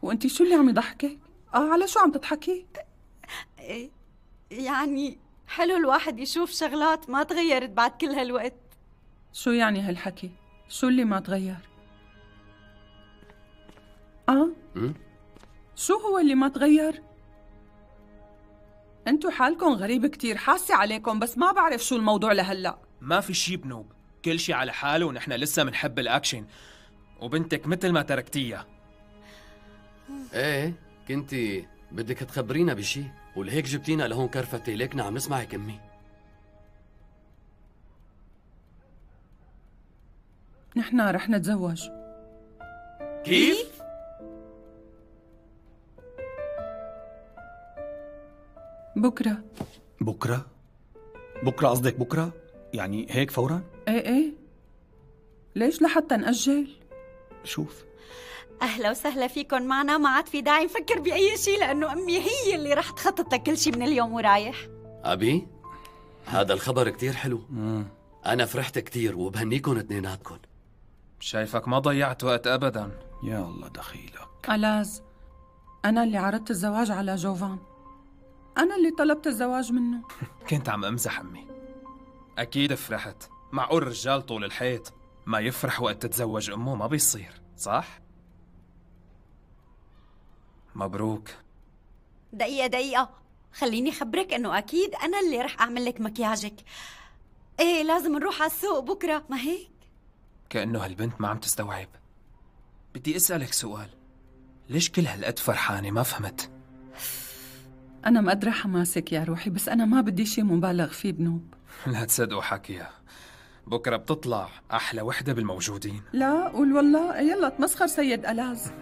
وانتي شو اللي عم يضحكك؟ على شو عم تضحكي؟ يعني حلو الواحد يشوف شغلات ما تغيرت بعد كل هالوقت. شو يعني هالحكي؟ شو اللي ما تغير؟ شو هو اللي ما تغير؟ انتو حالكم غريب كتير، حاسة عليكم بس ما بعرف شو الموضوع لهلأ. ما في شي بنوب، كل شي على حاله ونحن لسه منحب الأكشن، وبنتك مثل ما تركتيها. ايه كنتي بدك تخبرينا بشي ولهيك جبتينا لهون كرفتي. ليكنا عم نسمعك امي. نحن رح نتزوج. كيف؟ بكرة. بكرة قصدك بكرة؟ يعني هيك فورا؟ ايه ليش لحتى نأجل؟ شوف أهلا وسهلا فيكم معنا. ما عاد في داعي نفكر بأي شيء لأنه أمي هي اللي رح تخطط لكل شيء من اليوم ورايح. أبي هذا الخبر كتير حلو. أنا فرحت كتير وبهنيكم اثنيناتكم. شايفك ما ضيعت وقت أبدا. يا الله دخيلك. ألاز، أنا اللي عرضت الزواج على جوفان، أنا اللي طلبت الزواج منه. كنت عم أمزح أمي. أكيد فرحت. معقول رجال طول الحيط ما يفرح وقت تتزوج أمه؟ ما بيصير، صح؟ مبروك. دقيقة خليني خبرك إنه أكيد أنا اللي رح أعمل لك مكياجك. إيه لازم نروح على السوق بكرة، ما هيك؟ كأنه هالبنت ما عم تستوعب. بدي أسألك سؤال، ليش كل هالقد فرحانة؟ ما فهمت. أنا مقدرة حماسك يا روحي، بس أنا ما بدي شيء مبالغ فيه بنوب. لا تصدقوا حكيها، بكرة بتطلع أحلى وحدة بالموجودين. لا قول والله. يلا تمسخر سيد ألاز.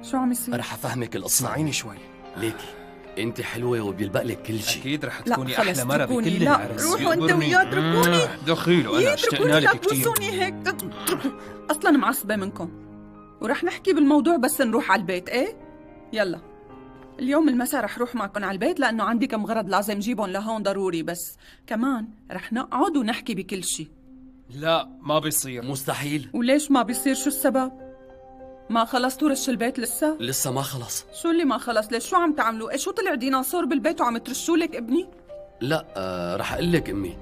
شو عم يصير؟ رح أفهمك القصة. اسمعيني شوي. ليكي انت حلوة وبيلبق لك كل شيء. أكيد رح تكوني أحلى مرة تركوني. بكل لا العرس. روحوا أنت وياه اتركوني. دخيلوا أنا اشتقنا لك كتير. لا تبوسوني هيك. أصلا معصبة منكم، ورح نحكي بالموضوع بس نروح على البيت. إيه يلا اليوم المساء رح روح معكم على البيت لأنه عندي كم غرض لازم جيبهم لهون ضروري، بس كمان رح نقعد ونحكي بكل شيء. لا ما بيصير. مستحيل. وليش ما بيصير؟ شو السبب؟ ما خلصتوا رش البيت لسه؟ لسه ما خلص. شو اللي ما خلص؟ ليش شو عم تعملوا؟ ايه شو طلع ديناصور بالبيت وعم ترشوا لك ابني؟ لا رح اقول لك امي.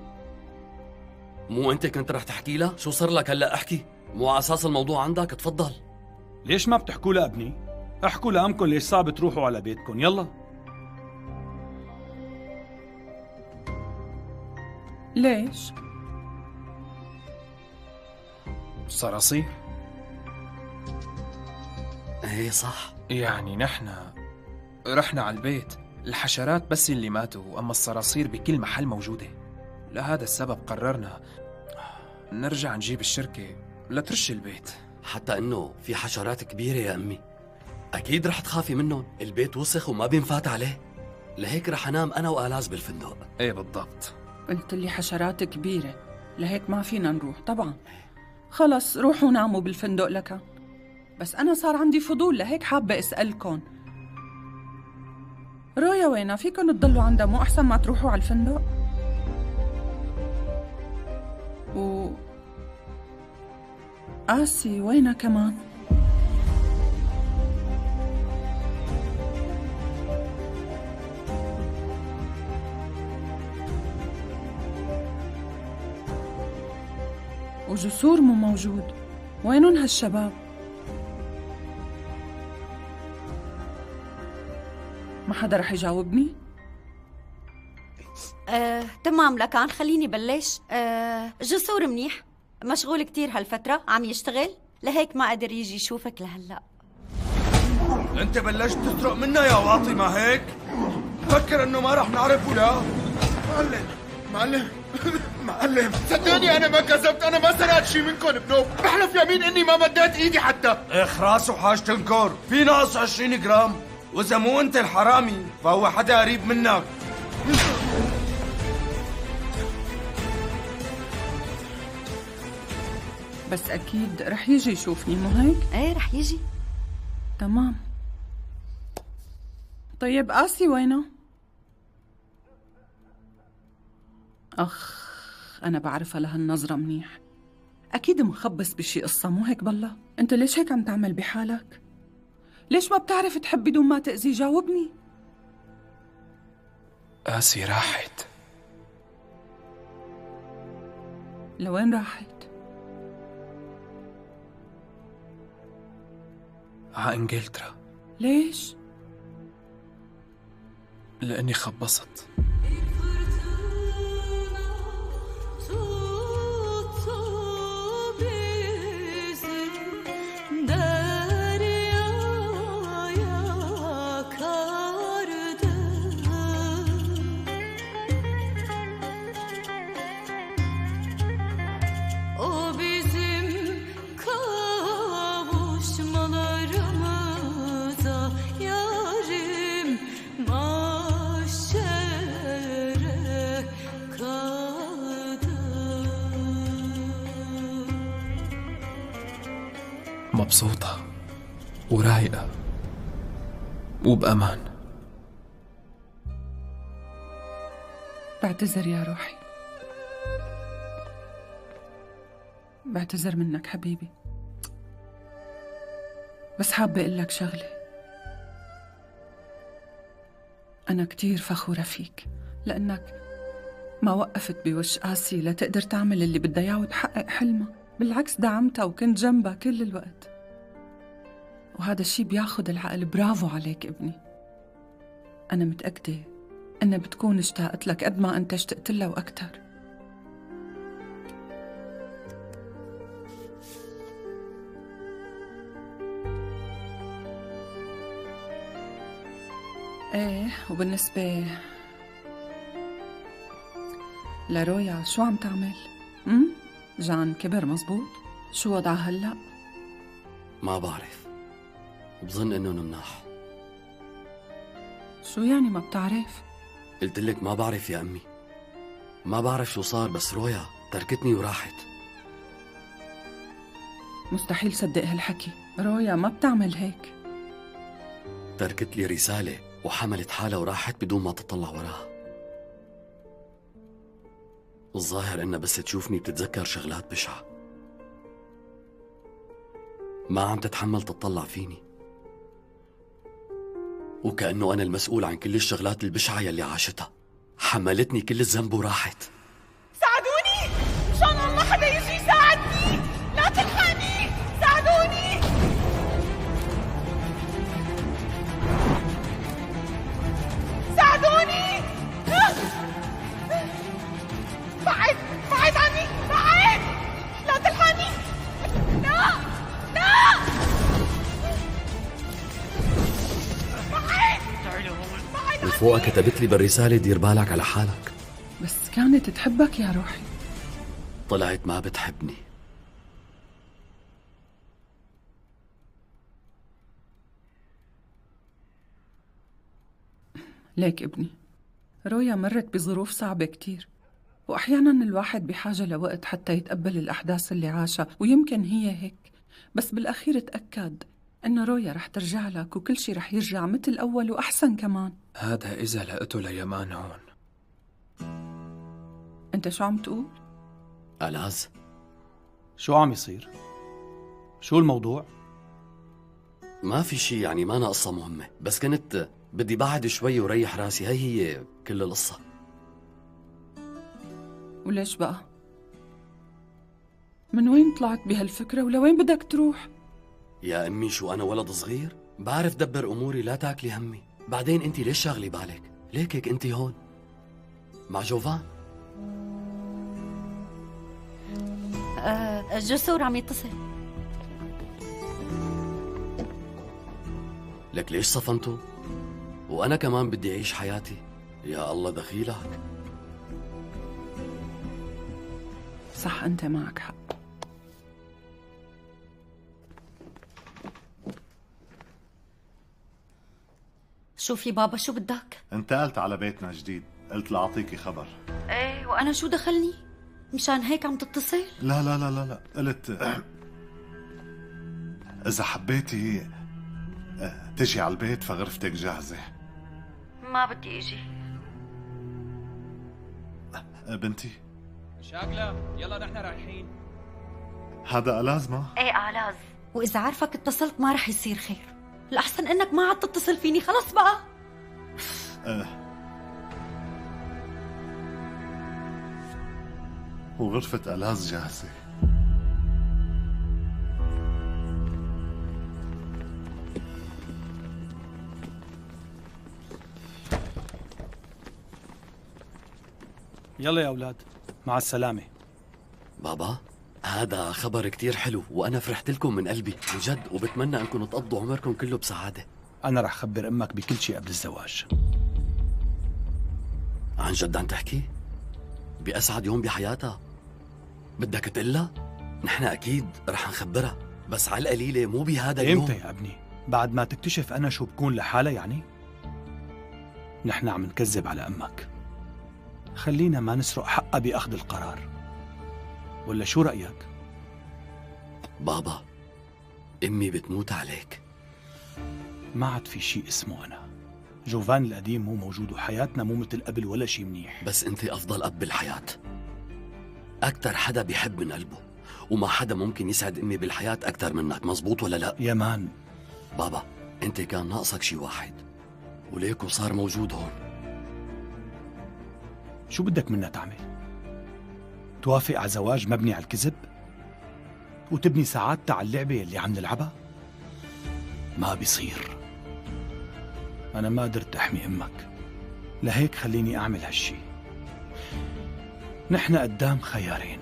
مو انت كنت رح تحكي لها؟ شو صار لك هلا؟ احكي، مو على اساس الموضوع عندك. تفضل. ليش ما بتحكوا لابني؟ احكوا لامكم ليش صعب تروحوا على بيتكم. يلا. ليش؟ صراصير. ايه صح. يعني نحن رحنا على البيت، الحشرات بس اللي ماتوا، أما الصراصير بكل محل موجودة. لهذا السبب قررنا نرجع نجيب الشركة لترش البيت. حتى انه في حشرات كبيرة يا امي، اكيد رح تخافي منهم. البيت وسخ وما بينفات عليه، لهيك رح انام انا وآلاز بالفندق. ايه بالضبط. قلت لي حشرات كبيرة، لهيك ما فينا نروح. طبعا خلص روحوا ناموا بالفندق لك، بس أنا صار عندي فضول لهيك حابة أسألكن. رويا وينها؟ فيكن تضلوا عندها، مو أحسن ما تروحوا على الفندق؟ آسي وينها كمان؟ وجسور مو موجود. وينن هالشباب؟ ما حدا رح يجاوبني؟ تمام لكان خليني بلش. جسور منيح، مشغول كتير هالفترة، عم يشتغل، لهيك ما قدر يجي يشوفك لهلأ. انت بلشت تسرق منا يا واطي، ما هيك؟ فكر انه ما رح نعرف ولا؟ معلم صدقني انا ما كذبت، انا ما سرقت شي منكم بنوب، بحلف يمين اني ما مديت ايدي حتى. اخراس وحاج تنكر، في ناقص 20 جرام، واذا مو انت الحرامي فهو حدا قريب منك. بس اكيد رح يجي يشوفني، مو هيك؟ ايه رح يجي. تمام. طيب آسي وينه؟ أخ أنا بعرفها لهالنظرة منيح، أكيد مخبص بشي قصة، مو هيك بالله؟ أنت ليش هيك عم تعمل بحالك؟ ليش ما بتعرف تحب بدون ما تأذي؟ جاوبني. آسي راحت. لوين راحت؟ ع إنجلترا. ليش؟ لأني خبصت. Yarim maşer مبسوطة ورايقة وبأمان. بعتذر يا روحي، بعتذر منك حبيبي، بس حابة أقول لك شغلة. أنا كتير فخورة فيك لأنك ما وقفت بوش قاسي لتقدر تعمل اللي بدها إياه وتحقق حلمها، بالعكس دعمتها وكنت جنبها كل الوقت، وهذا الشي بياخد العقل. برافو عليك ابني. أنا متأكدة إنها بتكون اشتاقت لك قد ما أنت اشتقت لها وأكتر. ايه، وبالنسبة لرويا شو عم تعمل؟ جان كبر مزبوط؟ شو وضعها هلأ؟ ما بعرف، بظن انه مناح. شو يعني ما بتعرف؟ قلت لك ما بعرف يا امي، ما بعرف شو صار، بس رويا تركتني وراحت. مستحيل صدق هالحكي، رويا ما بتعمل هيك. تركت لي رسالة وحملت حالها وراحت بدون ما تطلع وراها. الظاهر انها بس تشوفني بتتذكر شغلات بشعة، ما عم تتحمل تطلع فيني، وكأنه أنا المسؤول عن كل الشغلات البشعة يلي عاشتها. حملتني كل الذنب وراحت. ساعدوني مشان الله، حدا يجي يساعدني، لا تلحقني، ساعدوني. ساعدوني، بعد بعد عني، بعد، لا تلحقني، لا لا، وفوقها كتبت لي بالرسالة دير بالك على حالك. بس كانت تحبك يا روحي. طلعت ما بتحبني. ليك ابني، رويا مرت بظروف صعبة كتير، وأحيانا الواحد بحاجة لوقت حتى يتقبل الأحداث اللي عاشها، ويمكن هي هيك، بس بالأخير تأكد إنه رويا رح ترجع لك وكل شي رح يرجع مثل أول وأحسن كمان. هذا إذا لقيته ليمان هون. أنت شو عم تقول؟ ألاز، شو عم يصير؟ شو الموضوع؟ ما في شي، يعني ما أنا قصة مهمة، بس كنت بدي بعد شوي وريح راسي، هي كل القصة. وليش بقى؟ من وين طلعت بهالفكرة ولوين بدك تروح؟ يا أمي شو أنا ولد صغير؟ بعرف دبر أموري، لا تاكلي همي. بعدين أنت ليش شاغلي بالك؟ ليك هيك أنت هون مع جوفان؟ جسور عم يتصل. لك ليش صفنتوا؟ وأنا كمان بدي أعيش حياتي. يا الله دخيلك. صح، أنت معك حق. شوفي بابا، شو بدك؟ انتقلت على بيتنا جديد، قلت لأعطيكي خبر. ايه، وأنا شو دخلني؟ مشان هيك عم تتصل؟ لا لا لا لا لا، قلت إذا حبيتي تجي على البيت فغرفتك جاهزة. ما بدي اجي بنتي. شاغلة، يلا نحن رايحين. هذا ألاز ما؟ ايه ألاز، وإذا عارفك اتصلت ما رح يصير خير. الأحسن إنك ما عاد تتصل فيني، خلص بقى. وغرفة ألاز جاهزة. يلا يا أولاد، مع السلامة. بابا، هذا خبر كتير حلو، وأنا فرحت لكم من قلبي من جد، وبتمنى أنكم تقضوا عمركم كله بسعادة. أنا رح خبر أمك بكل شيء قبل الزواج. عن جد عم تحكي؟ بأسعد يوم بحياتها بدك تقلها؟ نحن أكيد رح نخبرها، بس على القليلة مو بهذا اليوم. إمتى يا ابني؟ بعد ما تكتشف أنا شو بكون لحالها يعني؟ نحن عم نكذب على أمك. خلينا ما نسرق حقها بأخذ القرار، ولا شو رأيك؟ بابا، امي بتموت عليك. ما عاد في شيء اسمه أنا. جوفان القديم مو موجود وحياتنا مو مثل قبل ولا شيء منيح. بس انت افضل اب بالحياة، اكتر حدا بيحب من قلبه، وما حدا ممكن يسعد امي بالحياة اكتر منك، مزبوط ولا لا؟ يا مان بابا، انت كان ناقصك شي واحد وليكو صار موجود هون. شو بدك منا تعمل؟ توافق على زواج مبني على الكذب؟ وتبني سعادتها على اللعبة اللي عم نلعبها؟ ما بيصير. أنا ما قدرت أحمي أمك، لهيك خليني أعمل هالشي. نحن قدام خيارين،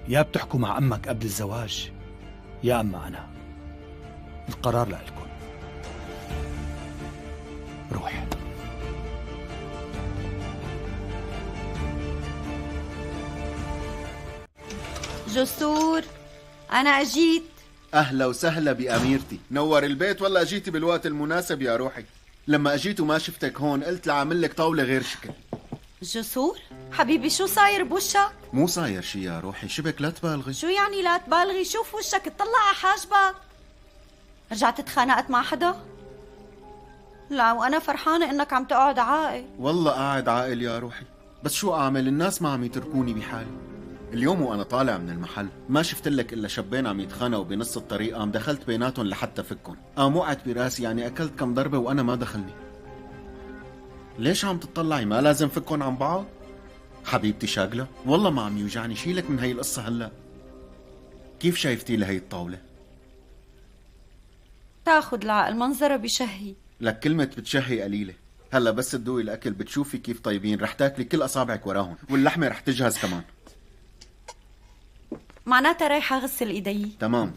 يا بتحكوا مع أمك قبل الزواج يا أما أنا. القرار لإلكم. روح. جسور، أنا أجيت. أهلا وسهلا بأميرتي، نور البيت والله أجيتي بالوقت المناسب يا روحي. لما أجيت وما شفتك هون قلت لعمل لك طاولة غير شكل. جسور حبيبي، شو صاير بوشك؟ مو صاير شي يا روحي، شبك لا تبالغي. شو يعني لا تبالغي؟ شوف وشك، اطلع على حاجبك. رجعت تخانقت مع حدا؟ لا، وأنا فرحانة إنك عم تقعد عاقل. والله قاعد عاقل يا روحي، بس شو أعمل، الناس ما عم يتركوني بحالي. اليوم وأنا طالع من المحل ما شفت لك إلا شبين عم يتخانقوا بنص الطريق، قام دخلت بيناتهم لحتى فكهم، قام وقعت براسي، يعني أكلت كم ضربة وأنا ما دخلني. ليش عم تطلعي؟ ما لازم فكهم عن بعض؟ حبيبتي شاغلة، والله ما عم يوجعني، شيلك من هاي القصة هلأ. كيف شايفتي لهي الطاولة؟ تاخد العقل، منظرها بشهي. لك كلمة بتشهي قليلة، هلا بس تدوقي الأكل بتشوفي كيف طيبين، رح تاكلي كل أصابعك وراهم، واللحمة رح تجهز كمان. معناتها رايحة أغسل إيدي. تمام.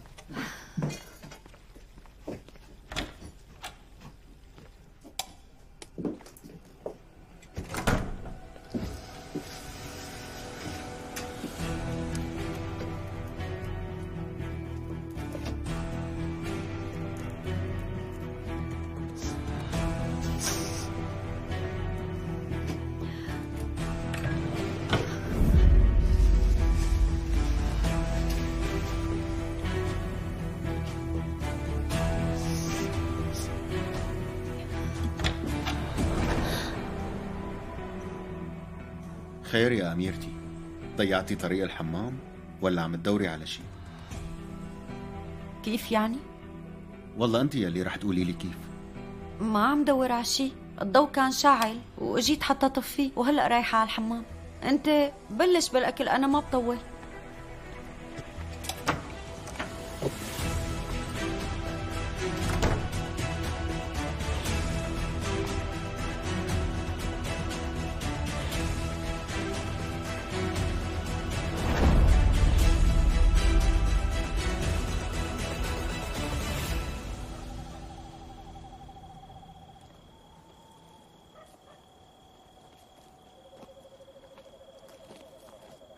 خير يا أميرتي، ضيعتي طريق الحمام ولا عم تدوري على شيء؟ كيف يعني؟ والله أنت يلي رح تقولي لي كيف. ما عم دور على شيء، الضوء كان شاعل واجيت حتى طفيه وهلأ رايحة على الحمام. انت بلش بالأكل، أنا ما بطول.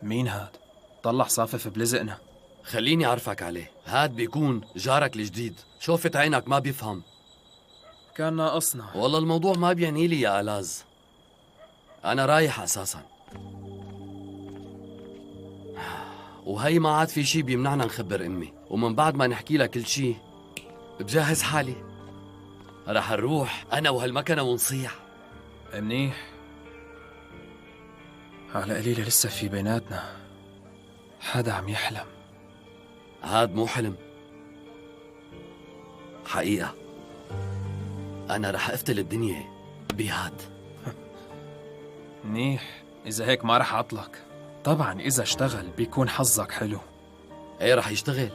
مين هاد؟ طلع صافف بلزقنا. خليني أعرفك عليه، هاد بيكون جارك الجديد، شوفت عينك ما بيفهم. كان ناقصنا. والله الموضوع ما بيعني لي يا ألاز، أنا رايح أساساً، وهي ما عاد في شي بيمنعنا نخبر أمي، ومن بعد ما نحكي لها كل شي بجهز حالي، رح نروح أنا وهالمكنة ونصيح. منيح، على قليلة لسه في بيناتنا حدا عم يحلم. هاد مو حلم، حقيقة. أنا رح أفتل الدنيا بهاد. منيح، إذا هيك ما رح أعطلك. طبعا إذا اشتغل بيكون حظك حلو. ايه رح يشتغل،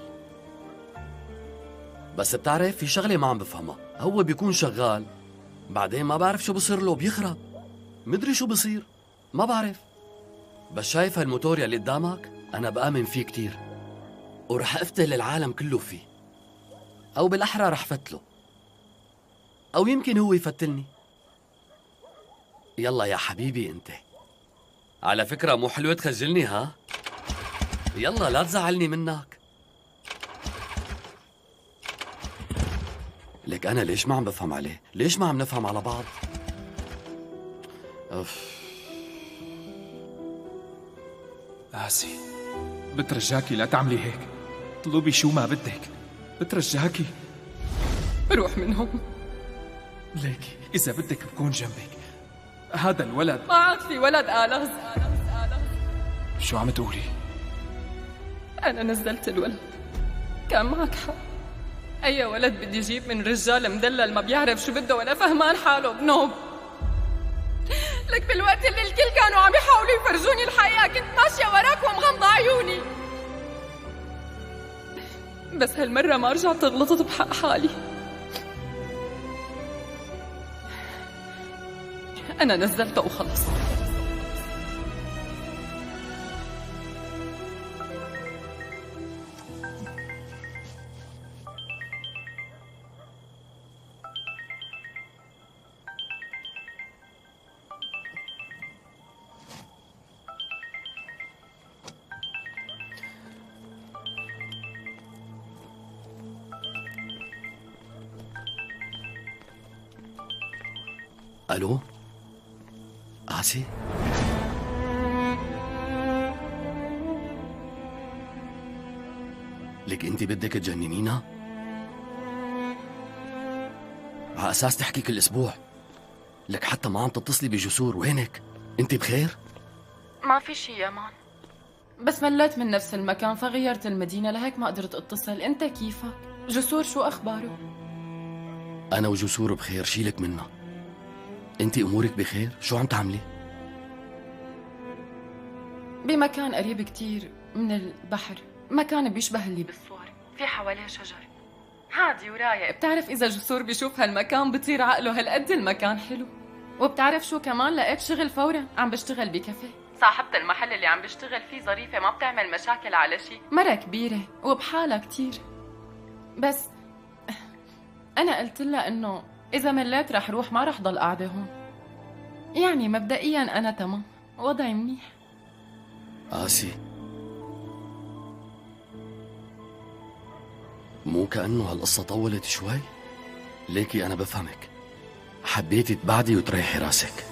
بس بتعرف في شغلة ما عم بفهمها، هو بيكون شغال بعدين ما بعرف شو بصير له، بيخرب، مدري شو بصير، ما بعرف. بس شايف هالموتور يلي قدامك، أنا بآمن فيه كتير ورح أفتل العالم كله فيه، أو بالأحرى رح فتله، أو يمكن هو يفتلني. يلا يا حبيبي أنت، على فكرة مو حلوة تخجلني ها؟ يلا لا تزعلني منك. لك أنا ليش ما عم بفهم عليه؟ ليش ما عم نفهم على بعض؟ أوف. آسي، بترجاكي لا تعملي هيك، اطلبي شو ما بدك، بترجاكي روح من هون. ليكي إذا بدك بكون جنبك. هذا الولد ما عاد في ولد آلاز. شو عم تقولي؟ أنا نزلت الولد. كان معك حق. أي ولد بدي يجيب من رجال مدلل ما بيعرف شو بده ولا فهمان حاله بنوب. لك بالوقت اللي الكل كانوا عم يحاولوا يفرجوني الحقيقة كنت ماشية وراك ومغمضة عيوني. بس هالمرة ما رجعت غلطت بحق حالي. أنا نزلته وخلص. الو آسي؟ لك انت بدك تجننينا؟ على اساس تحكي كل اسبوع. لك حتى ما عم تتصلي بجسور، وينك؟ انت بخير؟ ما في شي يا مان، بس مليت من نفس المكان فغيرت المدينة لهيك ما قدرت اتصل. انت كيفك؟ جسور شو اخباره؟ انا وجسور بخير، شيلك منا. انت امورك بخير؟ شو عم تعملي؟ بمكان قريب كتير من البحر، مكان بيشبه اللي بالصور، في حواليه شجر هادي ورايق. بتعرف إذا جسور بيشوف هالمكان بطير عقله، هالقد المكان حلو. وبتعرف شو كمان؟ لقيت شغل فورا، عم بشتغل بكافيه. صاحبة المحل اللي عم بشتغل فيه ظريفة، ما بتعمل مشاكل على شي، مرة كبيرة وبحالها كتير. بس أنا قلت لها إنه إذا مليت رح روح، ما رح ضل قاعدة هون. يعني مبدئيا أنا تمام، وضعي منيح. آسي، مو كأنه هالقصة طولت شوي؟ ليكي أنا بفهمك، حبيتي تبعدي وتريحي راسك.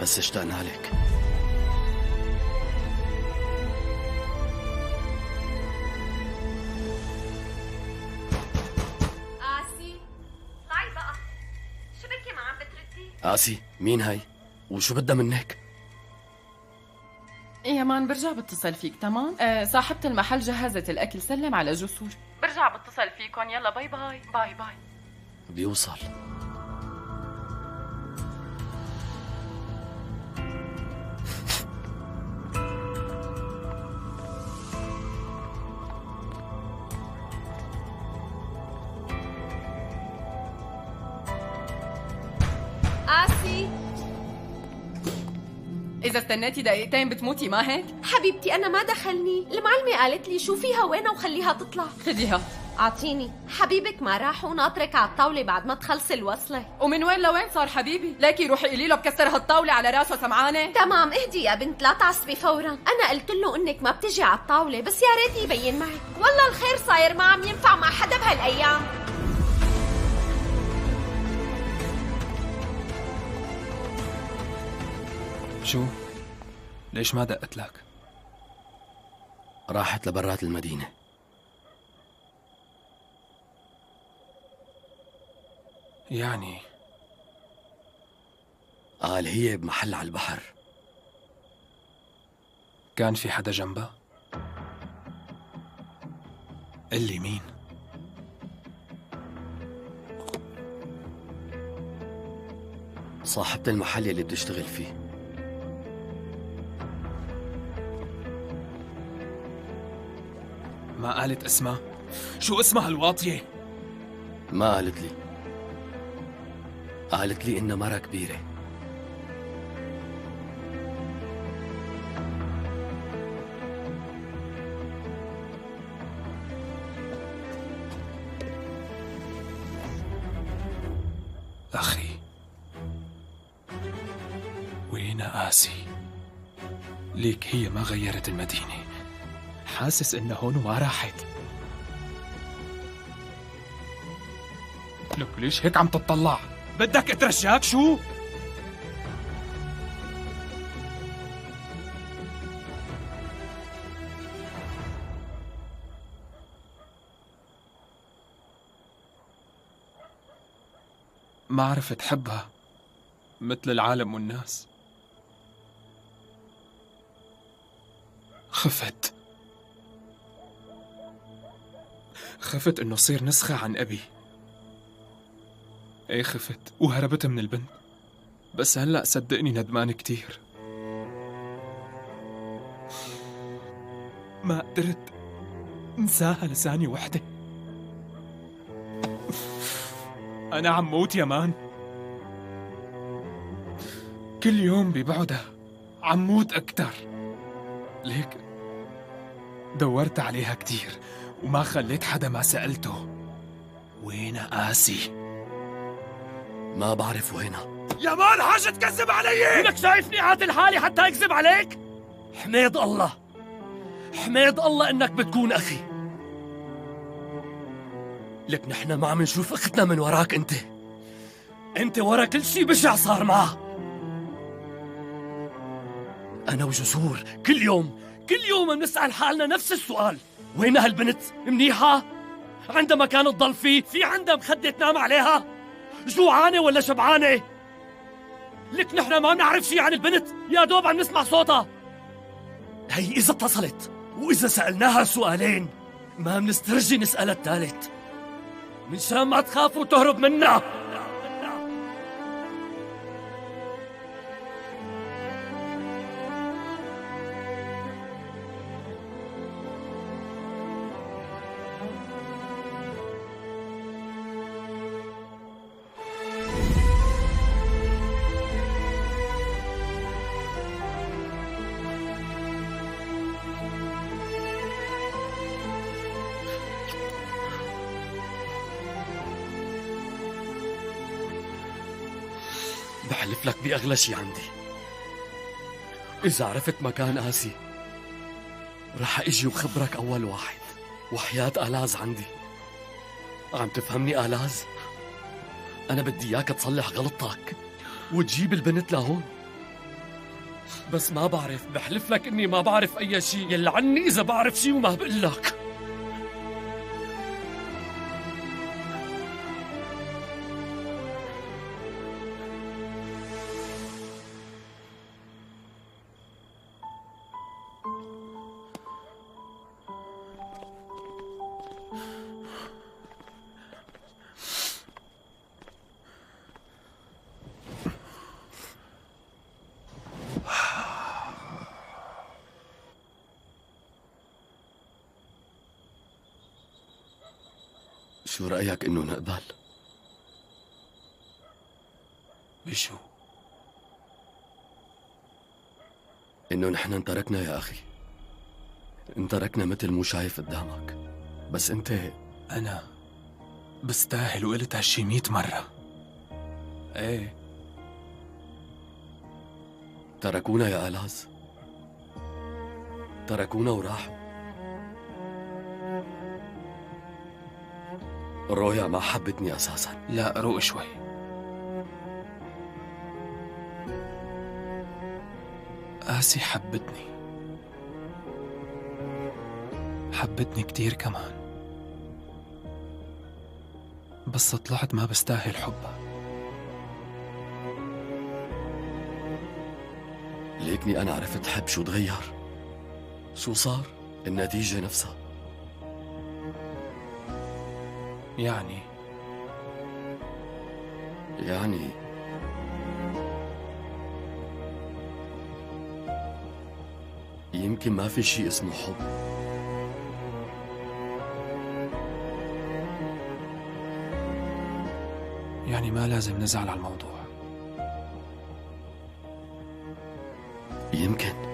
بس اشتقنا لك. آسي طلعي بقى، شو بكي ما عم بتردي؟ آسي مين هاي؟ وشو بدها منك؟ يا مان برجع بتصل فيك، تمام؟ صاحبة المحل جهزت الأكل، سلم على جسور. برجع بتصل فيكن، يلا باي باي. باي باي. بيوصل. آسي إذا استنيتي دقيقتين بتموتي، ما هيك؟ حبيبتي أنا ما دخلني، المعلمة قالت لي شوفيها وينها وخليها تطلع. خديها. أعطيني. حبيبك ما راح وناطرك على الطاولة بعد ما تخلصي الوصلة. ومن وين لوين صار حبيبي؟ ليكي روحي قولي له بكسر هالطاولة على راسه، سمعانة؟ تمام اهدي يا بنت، لا تعصبي فورا. أنا قلت له إنك ما بتجي على الطاولة، بس يا ريت يبين معك. والله الخير صاير ما عم ينفع مع حدا بهالأيام. شو؟ ليش ما دقت لك؟ راحت لبرات المدينة. يعني قال هي بمحل على البحر. كان في حدا جنبها؟ قلي مين؟ صاحبة المحل اللي بتشتغل فيه. ما قالت اسمها؟ شو اسمها الواطية؟ ما قالت لي. قالت لي إنها مرة كبيرة. أخي وين آسي؟ ليك هي ما غيرت المدينة، حاسس إنه هون وما راحت. لك ليش هيك عم تطلع؟ بدك اترجاك شو؟ ما عرفت حبها مثل العالم والناس. خفت انه صير نسخة عن ابي. ايه خفت وهربت من البنت، بس هلأ صدقني ندمان كتير. ما قدرت انساها لثانية وحدة. انا عم موت يا مان، كل يوم ببعدها عم موت اكتر. ليك دورت عليها كتير وما خليت حدا ما سألته وين آسي. ما بعرف وينها. يا مان حاجة تكذب علي؟ انك شايفني عادل حالي حتى يكذب عليك؟ حميد الله، حميد الله انك بتكون اخي. لك نحن ما عم نشوف اختنا من وراك انت ورا كل شي بشع صار معها. انا وجسور كل يوم بنسأل حالنا نفس السؤال، وين هالبنت؟ منيحة؟ عندها مكان تضل فيه؟ في عندها مخدة تنام عليها؟ جوعانة ولا شبعانة؟ لك نحن ما بنعرف شي عن البنت، يا دوب عم نسمع صوتها. هي إذا اتصلت وإذا سألناها سؤالين ما بنسترجي نسألها الثالث، منشان ما تخاف وتهرب منا. بحلف لك بأغلى شي عندي، إذا عرفت مكان آسي رح أجي وخبرك أول واحد، وحياة آلاز عندي. عم تفهمني آلاز؟ أنا بدي إياك تصلح غلطتك وتجيب البنت لهون. بس ما بعرف، بحلف لك إني ما بعرف أي شي، يلا عني إذا بعرف شي وما بقول لك. شو رأيك إنه نقبل؟ بشو؟ إنه نحن انتركنا يا أخي، انتركنا مثل مو شايف قدامك، بس أنت أنا بستاهل وقلت هالشي 100 مرة. إيه تركونا يا آلاز، تركونا وراحوا. رويا ما حبتني أساساً. لا روق شوي. آسي حبتني كتير كمان، بس طلعت ما بستاهل حبها. ليكني أنا عرفت حب شو تغير، شو صار، النتيجة نفسها. يعني يمكن ما في شيء اسمه حب. يعني ما لازم نزعل على الموضوع. يمكن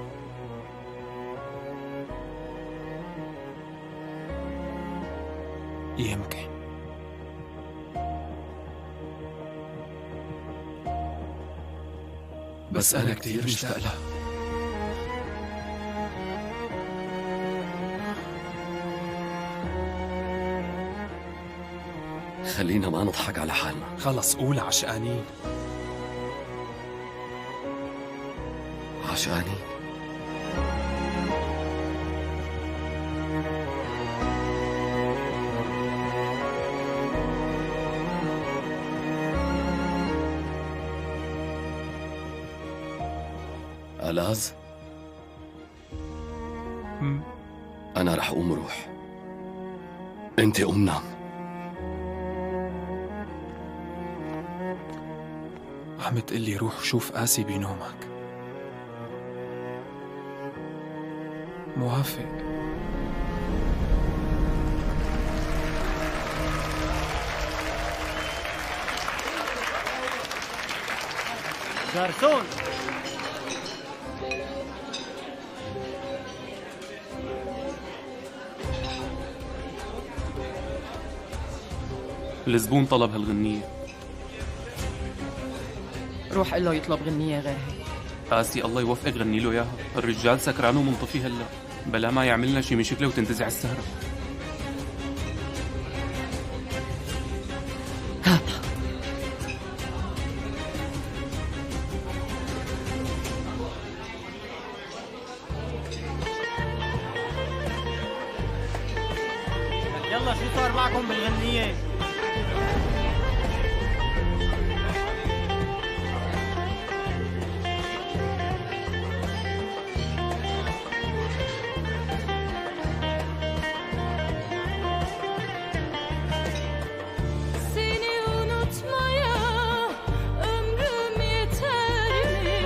بس أنا كتير مشتاق لها. خلينا ما نضحك على حالنا. خلص قول عشقانين. عشقانين؟ لاز أنا رح أقوم روح، أنت قوم نام. عم تقلي روح شوف قاسي بنومك. موافق. جارسون، الزبون طلب هالغنية. روح قل له يطلب غنية غير هيك. قاسي الله يوفقك غني له اياها، الرجال سكران ومنطفي هلا، بلا ما يعملنا شي مشكلة وتنتزع السهرة. يلا شو صار معكم بالغنية؟ Seni unutmaya ömrüm yeter mi?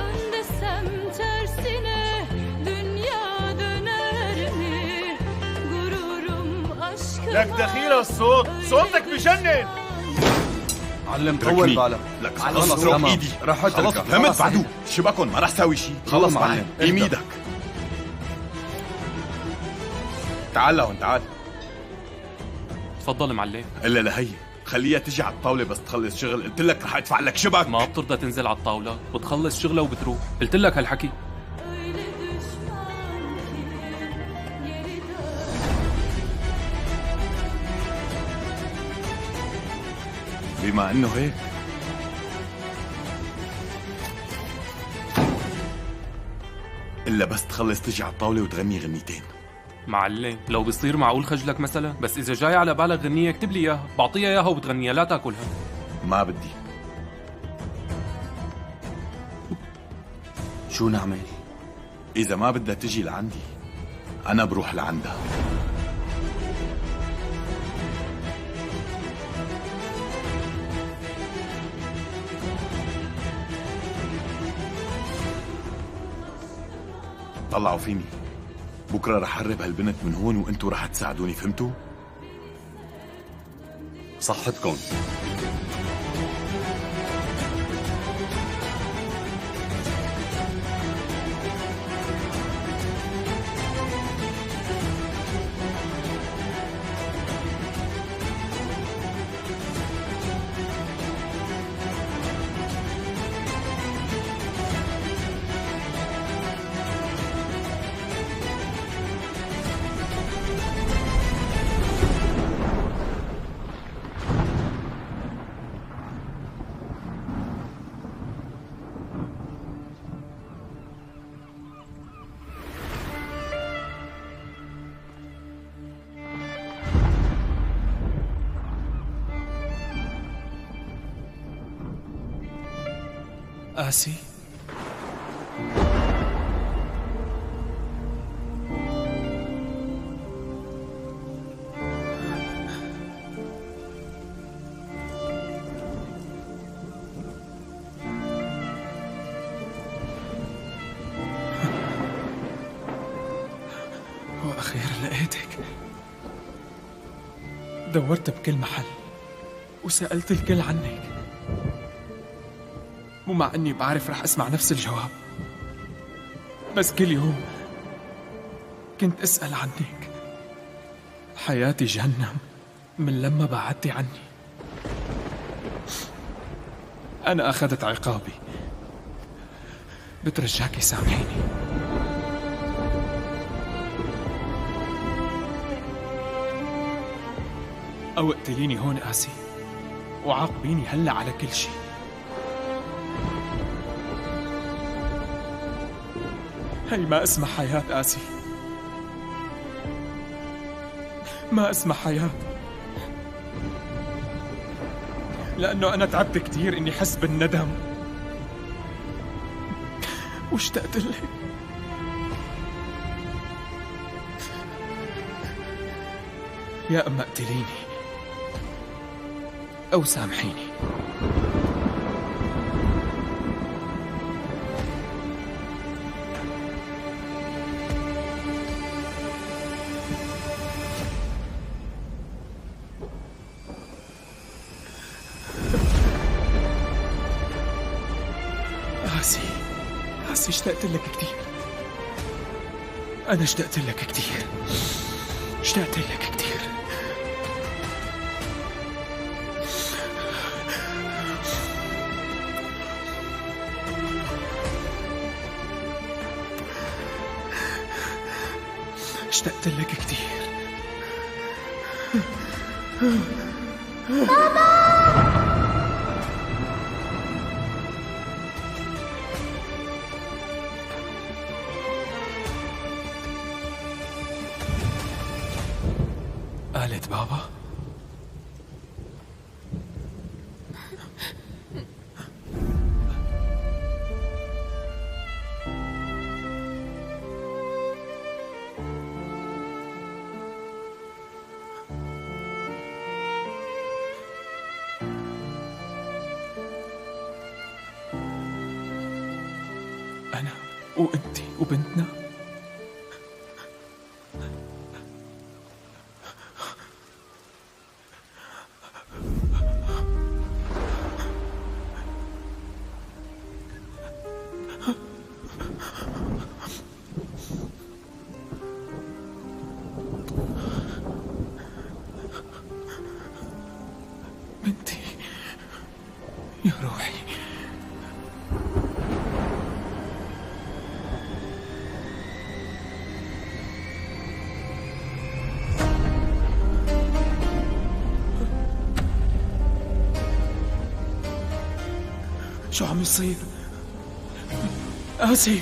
Ön desem tersine dünya döner mi? Gururum aşkıma لك دخيل الصوت، صوتك بجنن. علم طول بالك. لك خلص خلص روح تمام. ايدي. رح خلص اتركك. فهمت خلص بعدو هيك. شبكن ما رح ساوي شيء. خلص معلم معلم. قيم اهدى. ايدك. تعال لهون تعال. تفضل معلم. الا لهي خليها تجي على الطاولة بس تخلص شغل، قلت لك رح ادفع لك شبك. ما بترضى تنزل على الطاولة، بتخلص شغلة وبتروح، قلت لك هالحكي. بما انه هيك الا بس تخلص تجي على الطاولة وتغني غنيتين. معلم لو بصير معقول خجلك مثلا، بس إذا جاي على بالك غنية اكتب لي إياها، بعطيها إياها وبتغنيها، لا تاكلها. ما بدي. شو نعمل؟ إذا ما بدها تجي لعندي أنا بروح لعندها. طلعوا فيني، بكرة رح هرب هالبنت من هون وانتوا رح تساعدوني، فهمتوا؟ صحتكم. قاسي وأخيرا لقيتك. دورت بكل محل وسألت الكل عنك، ومع أني بعرف رح أسمع نفس الجواب، بس كل يوم كنت أسأل عنك. حياتي جهنم من لما بعدتي عني. أنا أخذت عقابي، بترجاكي سامحيني. أو اقتليني هون قاسي وعاقبيني هلا على كل شيء. هي ما اسمها حياة قاسي، ما اسمها حياة، لأنه أنا تعبت كتير إني حس بالندم، واشتقت لك. يا أما اقتليني أو سامحيني. آسي اشتقت لك كتير. أنا اشتقت لك كتير. اشتقت لك كتير. اشتقت لك كتير. بابا! قالت بابا؟ أنا وأنتي وبنتنا بنتي يا روحي. شو عم يصير؟ آسي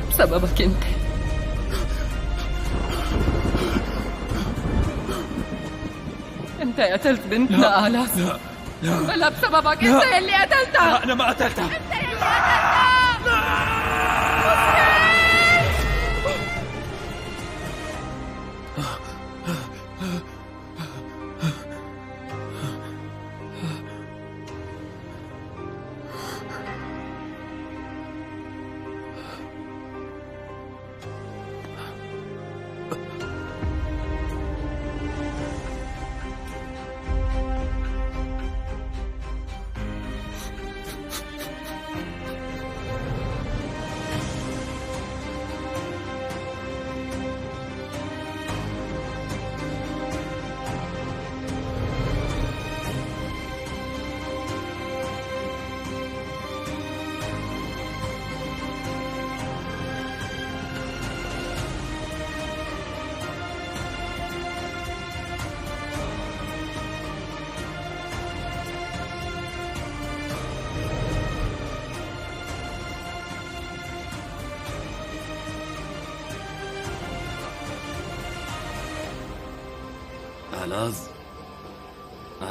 بسببك انت. انت قتلت بنتنا آلاف. لا لا بلا بسببك. انت اللي قتلتها. لا أنا ما قتلتها. انت اللي قتلتها.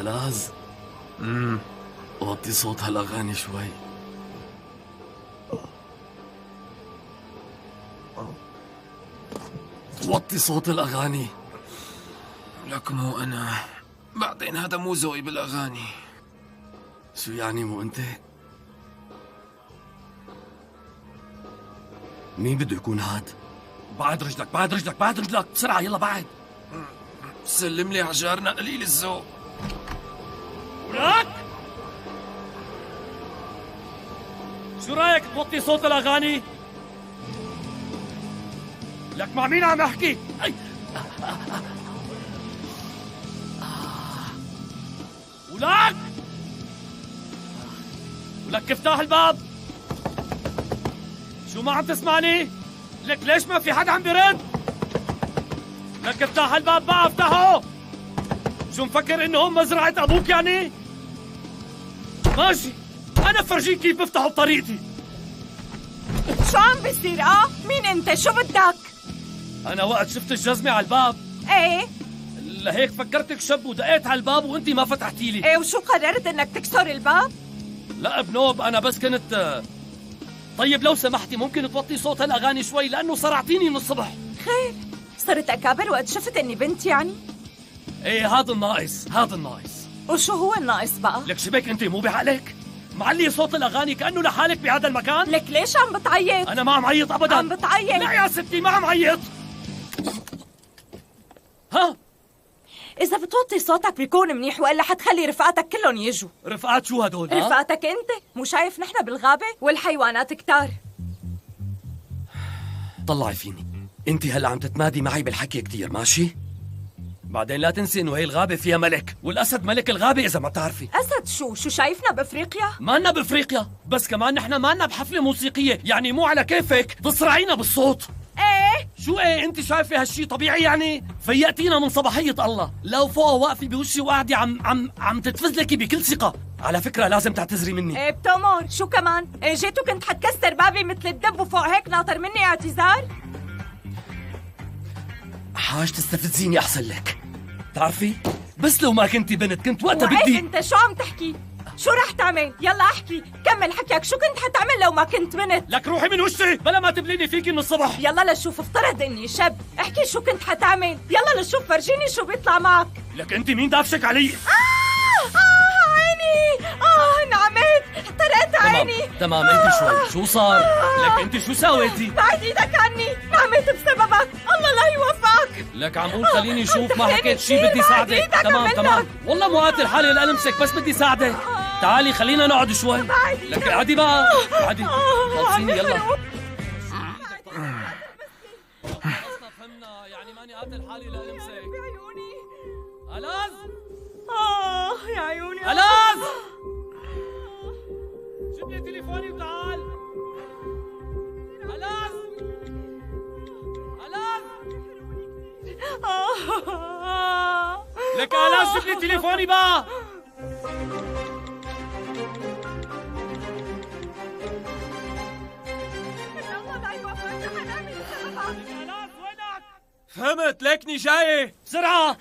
ألاز وطي صوت هالأغاني شوي. وطي صوت الأغاني. لك مو أنا. بعدين هذا مو ذوقي بالأغاني. شو يعني مو أنت؟ مين بده يكون هاد؟ بعد رجلك بعد رجلك بعد رجلك بسرعة يلا بعد. سلم لي على جارنا قليل الذوق. ولك شو رايك توطي صوت الاغاني؟ لك مع مين عم احكي؟ ولك افتح الباب. شو ما عم تسمعني؟ لك ليش ما في حد عم برد؟ لك افتح الباب بقى افتحه. شو مفكر انه هم مزرعة ابوك يعني؟ ماشي انا فرجيك كيف بفتحه بطريقتي. شو عم بيصير؟ مين انت؟ شو بدك؟ انا وقت شفت الجزمة على الباب ايه لهيك فكرتك شب ودقيت على الباب وانت ما فتحتي لي. ايه وشو قررت انك تكسر الباب؟ لا بنوب انا بس كنت. طيب لو سمحتي ممكن توطي صوت هالاغاني شوي لانه صرعتيني من الصبح. خير صرت اكابر وقت شفت اني بنت يعني؟ ايه هذا الناقص هذا الناقص. وشو هو الناقص بقى؟ لك شبك انت مو بعقلك؟ معلي صوت الاغاني كانه لحالك بهذا المكان. لك ليش عم بتعيط؟ انا ما عم عيط ابدا. عم بتعيط. لا يا ستي ما عم عيط. ها إذا بتوطي صوتك بيكون منيح وإلا حتخلي رفقاتك كلهم يجوا. رفقات شو هدول؟ رفقاتك أنت، مو شايف نحن بالغابة والحيوانات كتار. طلعي فيني، أنت هلا عم تتمادي معي بالحكي كتير ماشي؟ بعدين لا تنسي إنه هي الغابة فيها ملك، والأسد ملك الغابة إذا ما بتعرفي. أسد شو شايفنا بأفريقيا؟ مالنا بأفريقيا، بس كمان نحن مالنا بحفلة موسيقية، يعني مو على كيفك تصرعينا بالصوت. ايه شو ايه انت شايفه هالشي طبيعي يعني؟ فيقتينا من صباحية الله، لو فوق واقفة بوشي وقاعدة عم تتفزلكي بكل ثقة، على فكرة لازم تعتذري مني. ايه بتأمر، شو كمان؟ ايه جيت وكنت حتكسر بابي مثل الدب وفوق هيك ناطر مني اعتذار؟ حاج تستفزيني احسن لك. بتعرفي؟ بس لو ما كنتي بنت كنت وقتها وعيب بدي. انت شو عم تحكي؟ شو رح تعمل؟ يلا احكي، كمل حكيك، شو كنت حتعمل لو ما كنت بنت؟ لك روحي من وشي، بلا ما تبليني فيكي من الصبح. يلا لشوف، افترض اني شاب، احكي شو كنت حتعمل، يلا لشوف فرجيني شو بيطلع معك. لك انت مين دافشك علي؟ عيني، انعميت، احترقت عيني. تمام انت شوي، شو صار؟ لك انت شو سويتي؟ بعد ايدك عني، انعميت بسببك، الله لا يوفقك. لك عم قول خليني شوف، ما حكيت شي، بدي ساعدك. تمام والله مو قاتل حالي لألمسك، بس بدي ساعدك. تعالي خلينا نقعد شوي. لك عادي بقى، عادي خلصيني يلا. فهمنا يعني ماني قاتل حالي لألمسك. ألاز يا عيوني ألاز جيب لي تليفوني وتعال. ألاز لك ألاز جيب لي تليفوني بقى. فهمت، ليكني جاي بسرعة.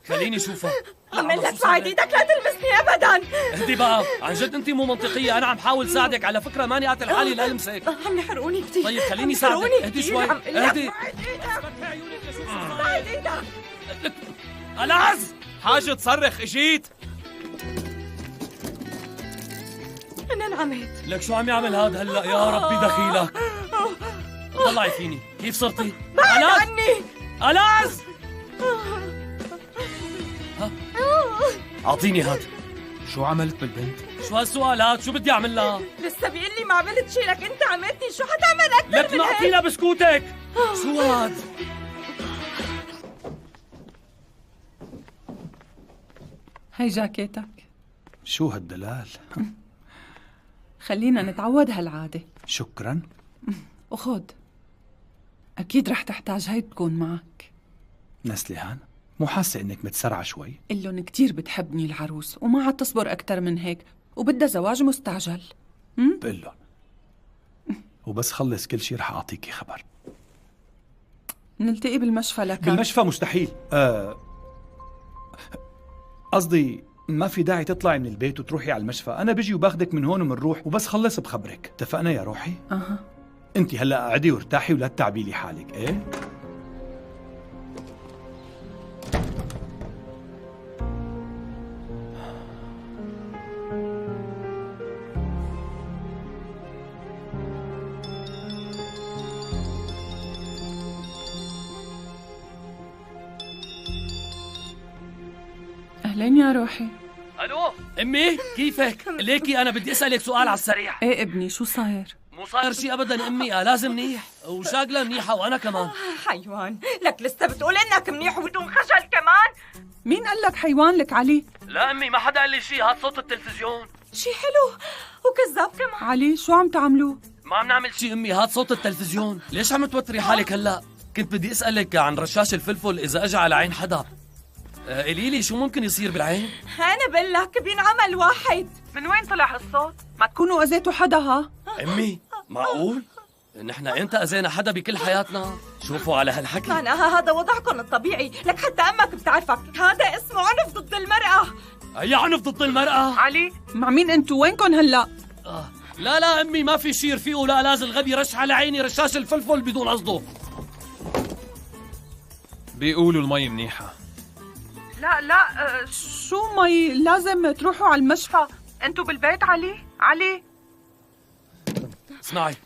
خليني شوفها. عمل لك بعد ايدك لا تلمسني ابدا. اهدي بقى، عن جد انت مو منطقية، انا عم حاول ساعدك، على فكرة ماني قاتل حالي لألمسك. عم يحرقوني كثير. طيب خليني ساعدك، اهدي شوي، اهدي. بعد ايدك. ألاز حاجة تصرخ، اجيت. انا انعميت. لك شو عم يعمل هذا هلا؟ يا ربي دخيلك. طلعي فيني، كيف صرتي؟ بعد عني. ألاز اعطيني هاد. شو عملت بالبنت؟ شو هالسؤالات؟ شو بدي اعمل لها؟ لسه بيقول لي ما عملت شي، لك انت عملتني، شو حتعمل اكثر من هيك؟ لك نعطينا بسكوتك. شو هاد؟ هي جاكيتك. شو هالدلال؟ خلينا نتعود هالعادة. شكرا. وخد، أكيد رح تحتاج هي تكون معك. نسليهان، مو حاسة إنك متسرعة شوي؟ قلن كتير بتحبني العروس وما عاد تصبر أكتر من هيك، وبدها زواج مستعجل. بقلن وبس خلص كل شي رح أعطيكي خبر. نلتقي بالمشفى لك. بالمشفى مستحيل. قصدي ما في داعي تطلعي من البيت وتروحي على المشفى، أنا بجي وباخدك من هون ومنروح وبس خلص بخبرك، اتفقنا يا روحي؟ انت هلا قعدي وارتاحي ولا تتعبي لي حالك، ايه؟ أهلين يا روحي. الو امي كيفك؟ ليكي انا بدي اسالك سؤال على السريع. ايه ابني شو صاير؟ مو صاير شيء ابدا امي، لازم منيح وشاغله منيحه وانا كمان. حيوان، لك لسه بتقول انك منيح وبدون خجل كمان؟ مين قال لك حيوان لك علي؟ لا امي ما حدا قال لي شيء، هاد صوت التلفزيون. شيء حلو وكذاب كمان. علي شو عم تعملوه؟ ما عم نعمل شيء امي، هاد صوت التلفزيون. ليش عم توتري حالك هلا؟ كنت بدي اسالك عن رشاش الفلفل اذا اجى على عين حدا. قولي لي شو ممكن يصير بالعين؟ انا بقول لك بينعمل واحد. من وين طلع هالصوت؟ ما تكونوا اذيتوا حدا. ها امي معقول؟ نحن امتى اذينا حدا بكل حياتنا؟ شوفوا على هالحكي. معناها هذا وضعكم الطبيعي، لك حتى أمك بتعرفك. هذا اسمه عنف ضد المرأة. أي عنف ضد المرأة؟ علي مع مين انتوا؟ وينكم هلا؟ لا لا أمي، ما في شي رفيقه. لا لازم الغبي رش على عيني رشاش الفلفل بدون قصده. بيقولوا المي منيحة. لا شو مي؟ لازم تروحوا على المشفى. انتوا بالبيت علي؟ اسمعي،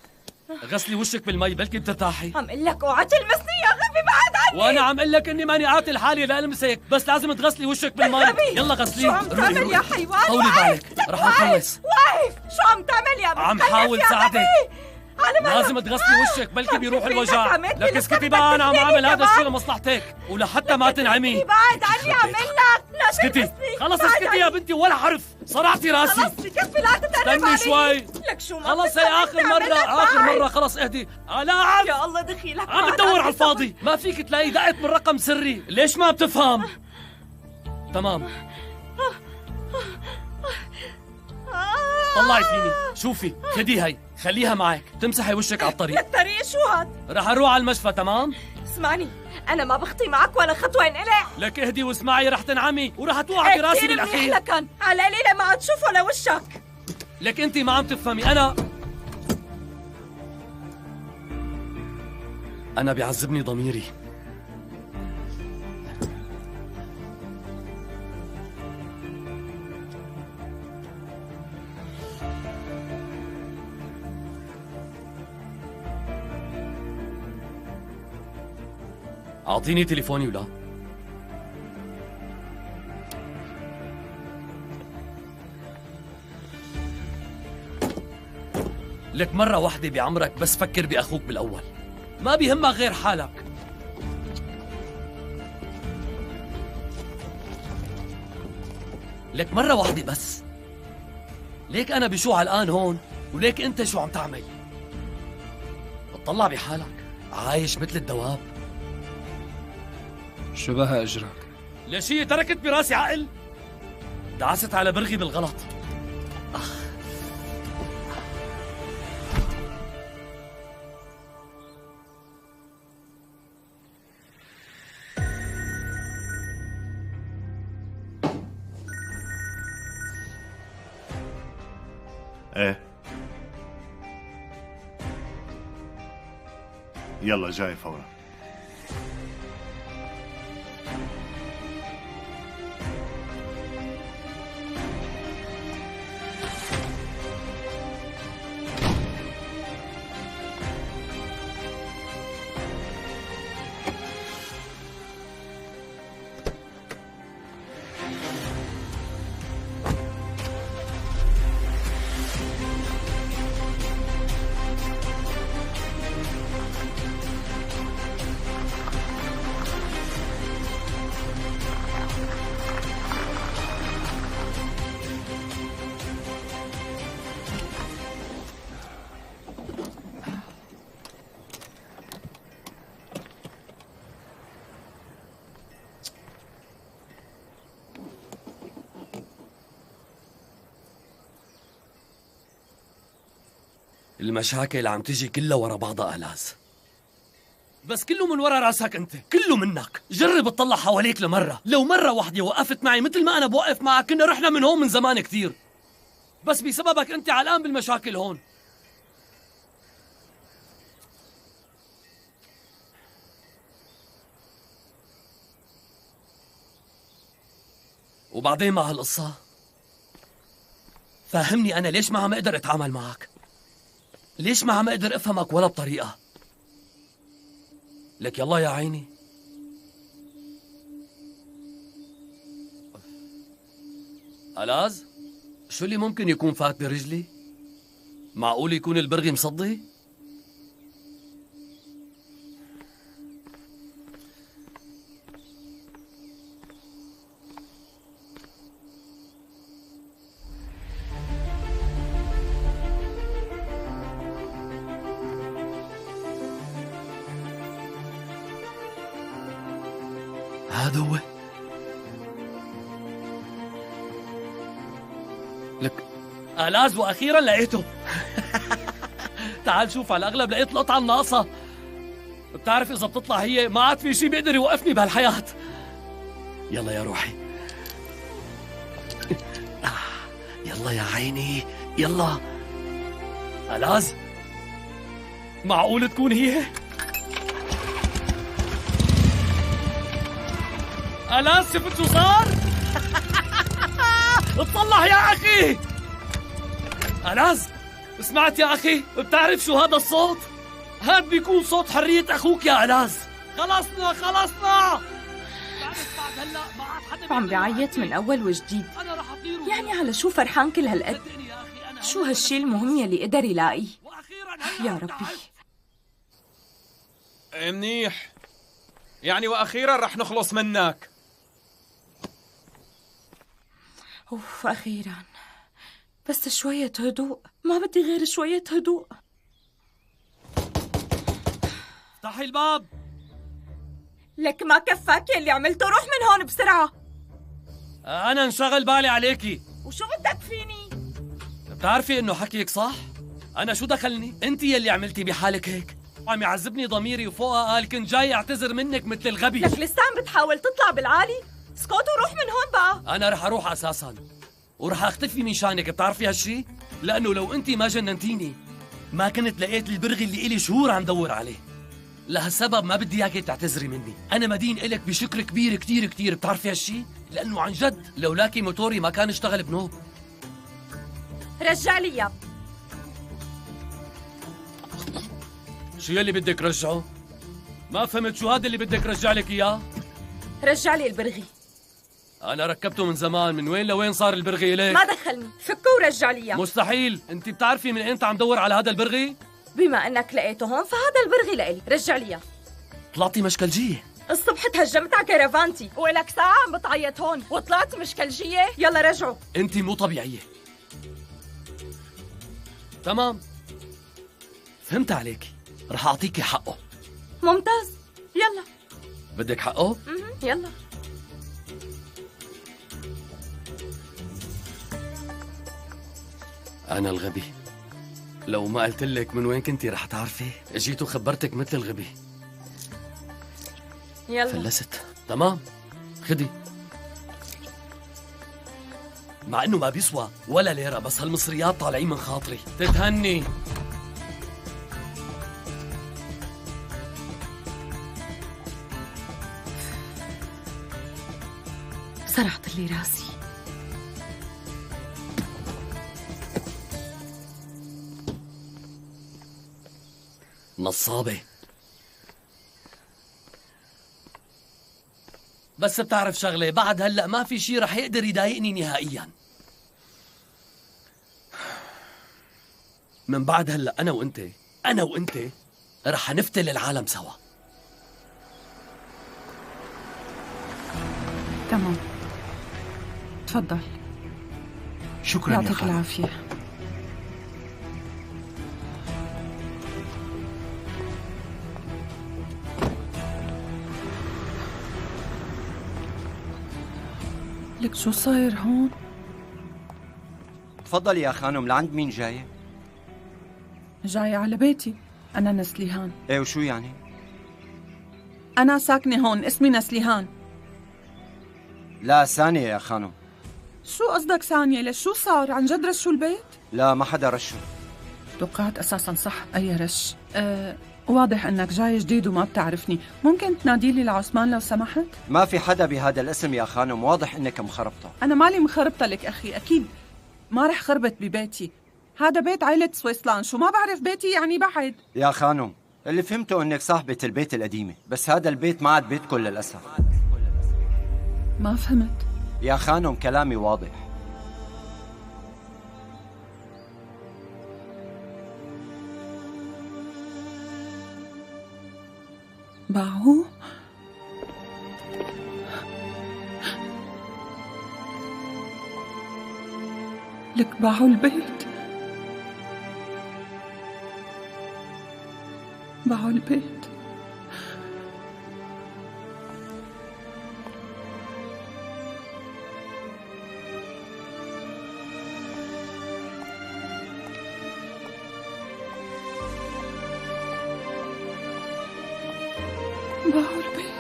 غسلي وشك بالمي بلكي بترتاحي. عم قل لك اوعى تلمسني يا غبي، بعد عني. وانا عم قل لك اني ماني قاتل حالي لألمسك، بس لازم تغسلي وشك بالمي. يلا غسليه. شو عم تعمل يا حيوان؟ طولي بالك، رح نخلص. واقف، شو عم تعمل يا عم حاول ساعدك. لازم تغسلي وشك بلكي بيروح الوجع. لك اسكتي بقى، انا عم اعمل هذا الشيء لمصلحتك ولحتى ما تنعمي. بعد عني عم قل لك. لا اسكتي، خلص اسكتي يا بنتي ولا حرف. صرعتي راسي. خلص بكفي، لا تتقرب علي. استني شوي. لك شو خلص هي آخر مرة خلص اهدي. لا يا الله دخيلك. عم بتدور على الفاضي، ما فيك تلاقي دقت من رقم سري. ليش ما بتفهم؟ تمام، طلعي فيني. شوفي، خدي هي، خليها معك تمسحي وشك على الطريق. الطريق شو هاد؟ رح اروح على المشفى. تمام؟ اسمعني، أنا ما بخطي معك ولا خطوة انقلع. لك اهدي واسمعي، رح تنعمي ورح توقعي براسي بالاخير. كثير منيح لكن على قليلة ما عاد تشوف ولا وشك. لك انت ما عم تفهمي. انا بيعذبني ضميري. أعطيني تليفوني ولا؟ لك مرة واحدة بعمرك بس فكر بأخوك بالأول، ما بيهمك غير حالك. لك مرة واحدة بس. ليك أنا بشو علقان هون وليك أنت شو عم تعمل؟ اطلع بحالك، عايش مثل الدواب. شو بها اجرك؟ ليش هي تركت براسي عقل؟ دعست على برغي بالغلط. ايه يلا جاي فورا. المشاكل عم تجي كلها ورا بعضها ألاز، بس كله من ورا راسك انت، كله منك. جرب تطلع حواليك لمرة، لو مرة واحدة وقفت معي مثل ما أنا بوقف معك كنا رحنا من هون من زمان كتير، بس بسببك انت علقان بالمشاكل هون. وبعدين مع هالقصة فهمني أنا ليش ما عم أقدر أتعامل معك، ليش ما عم أقدر أفهمك ولا بطريقة. لك يلا يا عيني. ألاز، شو اللي ممكن يكون فات برجلي؟ معقول يكون البرغي مصدي؟ هذا هو. لك ألاز وأخيرا لقيته. تعال شوف، على الأغلب لقيت القطعة الناقصة. بتعرف إذا بتطلع هي ما عاد في شي بيقدر يوقفني بهالحياة. يلا يا روحي، يلا يا عيني، يلا. ألاز، معقول تكون هي؟ ألاز شفت شو صار؟ اطلع يا أخي. ألاز، سمعت يا أخي؟ بتعرف شو هذا الصوت؟ هاد بيكون صوت حرية أخوك يا ألاز. خلصنا. عم بعيط من أول وجديد. يعني على شو فرحان كل هالقد؟ شو هالشي المهم يلي قدر يلاقيه؟ يا ربي. منيح، يعني وأخيرا رح نخلص منك. أوف، أخيرا. بس شوية هدوء، ما بدي غير شوية هدوء. افتحي الباب. لك ما كفاك يلي عملته، روح من هون بسرعة. أنا انشغل بالي عليكي. وشو بدك فيني؟ بتعرفي إنه حكيك صح؟ أنا شو دخلني؟ أنت يلي عملتي بحالك هيك. عم يعذبني ضميري وفوقها قال كنت جاي أعتذر منك مثل الغبي. لك لسه عم بتحاول تطلع بالعالي؟ اسكت وروح من هون بقى. أنا رح أروح أساساً ورح أختفي من شانك، بتعرفي هالشي؟ لأنه لو أنت ما جننتيني ما كنت لقيت البرغي اللي إلي شهور عم دور عليه. لهالسبب ما بدي إياكي تعتذري مني. أنا مدين إلك بشكر كبير كتير كتير، بتعرفي هالشي؟ لأنه عن جد لولاكي موتوري ما كان اشتغل بنوب. رجع لي إياه. شو يلي بدك رجعه؟ ما فهمت شو هذا اللي بدك رجع لك إياه؟ رجع لي البرغي. أنا ركبته من زمان، من وين لوين صار البرغي إليك؟ ما دخلني، فكه ورجع لي إياه. مستحيل، أنت بتعرفي من أنت عم دور على هذا البرغي؟ بما أنك لقيته هون فهذا البرغي لإلي، رجع لي إياه. طلعتي مشكلجية. الصبح تهجمت على كرفانتي ولك ساعة عم بتعيط هون وطلعت مشكلجية. يلا رجعوا. أنت مو طبيعية. تمام، فهمت عليكي، رح أعطيكي حقه. ممتاز، يلا. بدك حقه؟ يلا. أنا الغبي. لو ما قلت لك من وين كنتي رح تعرفي. اجيت وخبرتك مثل الغبي. يلا. فلست. تمام، خدي. مع انه ما بيسوى ولا ليرة، بس هالمصريات طالعين من خاطري. تتهني. سرحت لي راسي. نصابة. بس بتعرف شغلة، بعد هلأ ما في شي رح يقدر يضايقني نهائياً. من بعد هلأ أنا وأنت رح نفتل العالم سوا. تمام، تفضل. شكرا يا يعطيك خالد. العافية. لك شو صاير هون؟ تفضل يا خانم، لعند مين جاية؟ جاي على بيتي. أنا نسليهان. ايه وشو يعني؟ أنا ساكنة هون، اسمي نسليهان. لا ثانية يا خانم. شو قصدك ثانية؟ ليش شو صار؟ عن جد رشوا البيت؟ لا ما حدا رشه. توقعت أساساً صح أي رش. واضح أنك جاي جديد وما بتعرفني. ممكن تناديلي لعثمان لو سمحت؟ ما في حدا بهذا الاسم يا خانم، واضح انك مخربطة. أنا مالي مخربطة لك أخي، أكيد ما رح خربط ببيتي. هذا بيت عائلة سويسلان، شو ما بعرف بيتي يعني بعد. يا خانم اللي فهمته انك صاحبة البيت القديمة، بس هذا البيت ما عاد بيتكم للأسف. ما فهمت. يا خانم كلامي واضح. باعوه؟ لك باعوا البيت؟ باعوا البيت. باعوا البيت.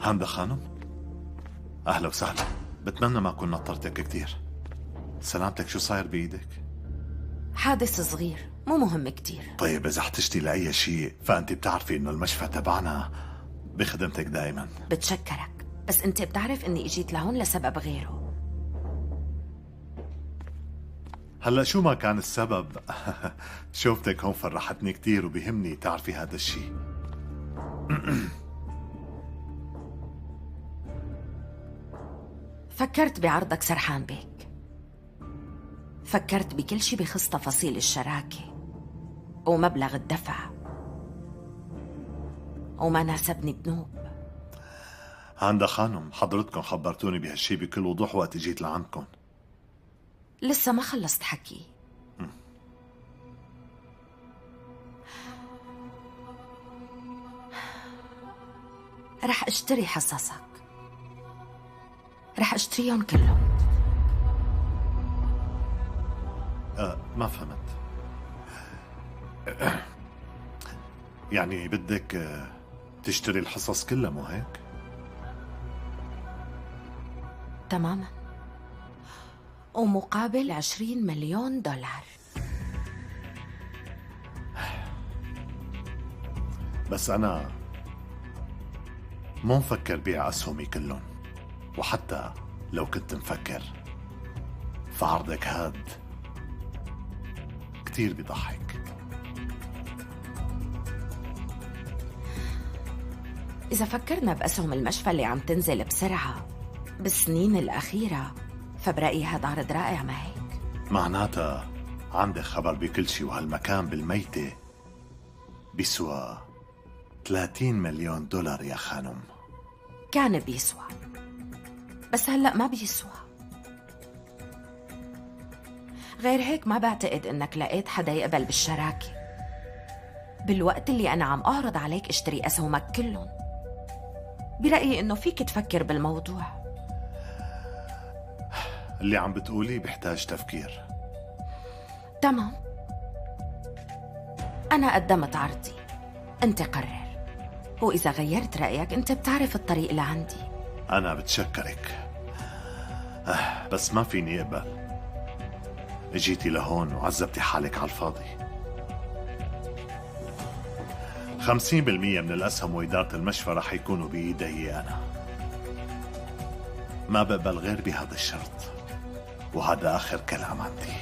هاندا خانم، أهلا وسهلا. بتمنى ما أكون نطرتك كتير. سلامتك، شو صاير بإيدك؟ حادث صغير، مو مهم كتير. طيب إذا احتجتي لأي شيء فأنت بتعرفي إنه المشفى تبعنا بخدمتك دائما. بتشكرك، بس أنت بتعرف إني إجيت لهون لسبب غيره. هلا شو ما كان السبب شوفتك هون فرحتني كتير وبيهمني تعرفي هذا الشيء. فكرت بعرضك سرحان بيك، فكرت بكل شي بخص تفاصيل الشراكة ومبلغ الدفع، وما ناسبني بنوب. هاندا خانم، حضرتكم خبرتوني بهالشي بكل وضوح وقت جيت لعندكم. لسه ما خلصت حكي. رح اشتري حصصك، رح اشتريهم كلهم. ما فهمت. يعني بدك تشتري الحصص كلها، مو هيك؟ تماما، ومقابل 20 مليون دولار. بس أنا مو مفكر بيع أسهمي كلهم، وحتى لو كنت مفكر فعرضك هاد كتير بيضحك. إذا فكرنا بأسهم المشفى اللي عم تنزل بسرعة بالسنين الأخيرة، فبرأيي هذا عرض رائع، ما هيك؟ معناتها عندك خبر بكل شي، وهالمكان بالميتة بيسوى 30 مليون دولار يا خانم. كان بيسوى، بس هلأ ما بيسوى. غير هيك ما بعتقد إنك لقيت حدا يقبل بالشراكة بالوقت اللي أنا عم أعرض عليك اشتري أسهمك كلهم. برأيي إنه فيك تفكر بالموضوع. اللي عم بتقولي بيحتاج تفكير. تمام، أنا قدمت عرضي، أنت قرر، وإذا غيرت رأيك أنت بتعرف الطريق لعندي. أنا بتشكرك، بس ما فيني أقبل. اجيتي لهون وعذبتي حالك على الفاضي. 50% من الأسهم وإدارة المشفى رح يكونوا بإيدي أنا. ما بقبل غير بهذا الشرط، وهذا آخر كلام عندي.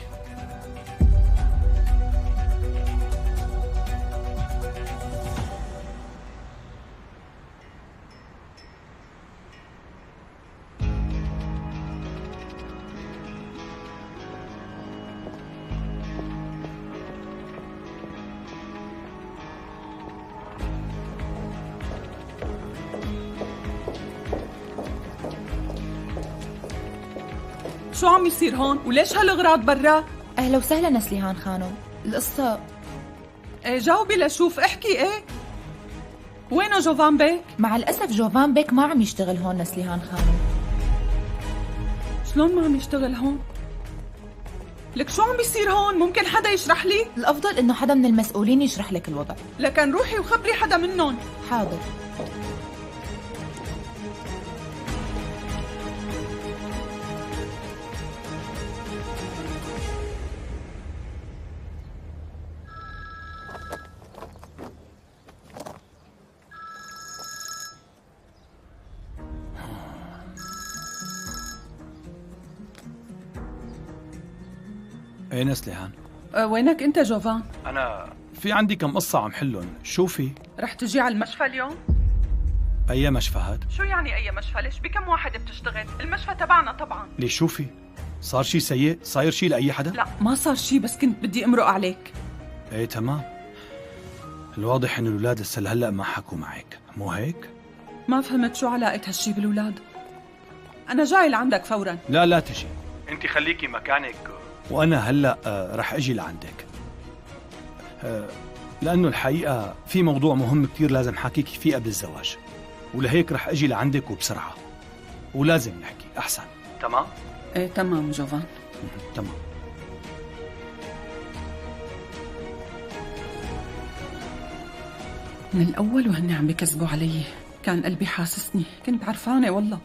شو عم يصير هون؟ وليش هالغراض برا؟ أهلا وسهلا نسليهان خانم. القصة ايه جاوبي لشوف، احكي ايه. وينه جوفان بيك؟ مع الأسف جوفان بيك ما عم يشتغل هون نسليهان خانم. شلون ما عم يشتغل هون؟ لك شو عم بيصير هون؟ ممكن حدا يشرح لي؟ الأفضل إنه حدا من المسؤولين يشرح لك الوضع. لكن روحي وخبري حدا منهم. حاضر. ايه نسليهان؟ وينك انت جوفان؟ انا في عندي كم قصة عم حلهم. شو في؟ رح تجي على المشفى اليوم؟ اي مشفى هاد؟ شو يعني اي مشفى؟ ليش بكم واحد بتشتغل؟ المشفى تبعنا طبعا. ليش شو في؟ صار شي سيء؟ صاير شي لأي حدا؟ لا ما صار شي، بس كنت بدي امرق عليك. ايه تمام. الواضح انه الولاد هسه لهلا ما حكوا معك، مو هيك؟ ما فهمت شو علاقة هالشي بالولاد. أنا جاي لعندك فورا. لا تجي، انت خليكي مكانك وانا هلا رح اجي لعندك، لانه الحقيقه في موضوع مهم كتير لازم حاكيك فيه قبل الزواج، ولهيك رح اجي لعندك وبسرعه، ولازم نحكي احسن. تمام؟ ايه تمام جوفان. تمام. من الأول وهن عم بكذبوا علي، كان قلبي حاسسني، كنت عرفانة والله.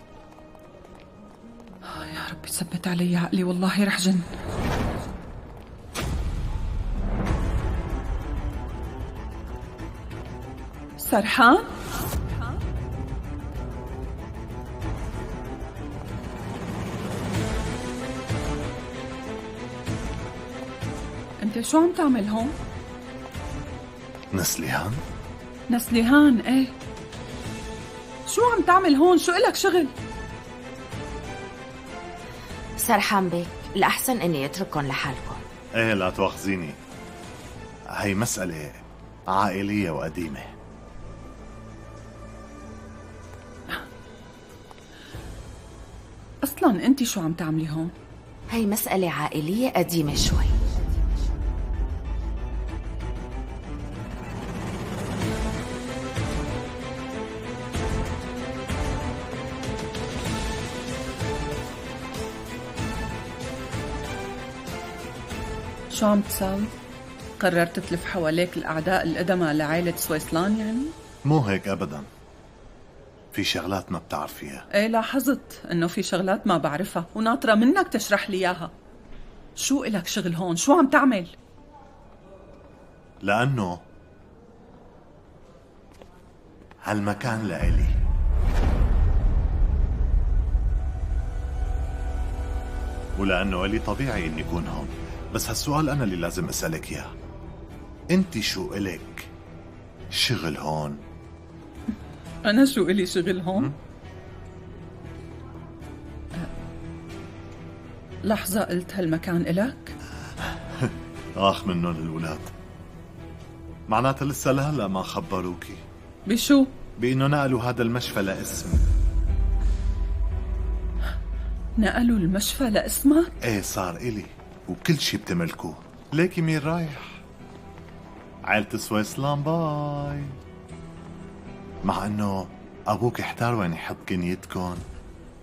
يا ربي ثبت علي عقلي، والله رح جن. سرحان؟ انت شو عم تعمل هون؟ نسليهان؟ نسليهان ايه. شو عم تعمل هون؟ شو إلك شغل؟ سرحان بيك، الأحسن إني أترككم لحالكم. ايه لا تواخذيني، هي مسألة عائلية وقديمة. أصلاً أنت شو عم تعملي هون؟ هي مسألة عائلية قديمة شوي. شو عم تساوي؟ قررت تلف حواليك الأعداء القدماء لعائلة سويسلان يعني؟ مو هيك أبداً، في شغلات ما بتعرفيها. ايه لاحظت انه في شغلات ما بعرفها وناطرة منك تشرح لي اياها. شو إلك شغل هون؟ شو عم تعمل؟ لأنه هالمكان لإلي. ولأنه إلي طبيعي إني أكون هون، بس هالسؤال أنا اللي لازم أسألك إياه. أنت شو إلك شغل هون؟ أنا شو إلي شغل هون؟ لحظة، قلت هالمكان إلك؟ آخ منهم الولاد، معناتها لسه لهلا ما خبروكي. بشو؟ بإنه نقلوا هذا المشفى لاسمي. نقلوا المشفى لاسمك؟ ايه صار إلي وكل شي بتملكوه. ليكي مين رايح؟ عائلة سويسلان باي. مع انه ابوك احتار وين يحط كنيتكن،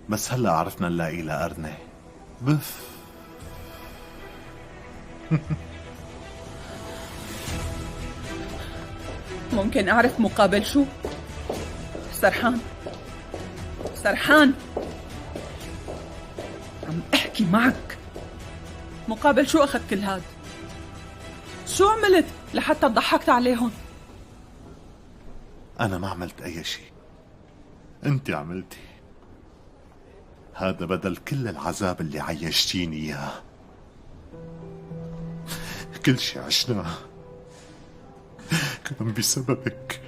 بس هلا عرفنا نلاقي لها قرنة. بف. ممكن اعرف مقابل شو؟ سرحان، سرحان، عم احكي معك. مقابل شو اخذت كل هاد؟ شو عملت لحتى ضحكت عليهم؟ أنا ما عملت أي شيء، أنت عملتي. هذا بدل كل العذاب اللي عيشتيني إياه. كل شيء عشناه كان بسببك.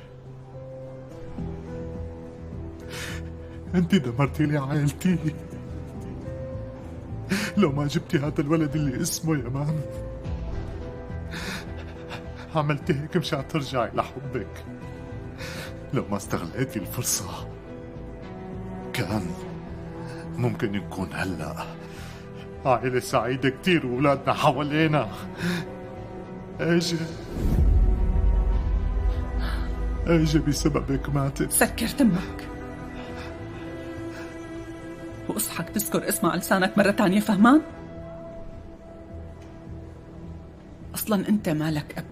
أنت دمرتي لي عائلتي. لو ما جبتي هذا الولد اللي اسمه يمان، عملتي هيك مشان ترجعي لحبك. لو ما استغليتي الفرصة كان ممكن نكون هلأ عائلة سعيدة كتير وولادنا حوالينا. اجا بسببك ماتت. سكر تمك واصحك تذكر اسمه على لسانك مرة تانية، فهمان؟ أصلاً أنت مالك أب.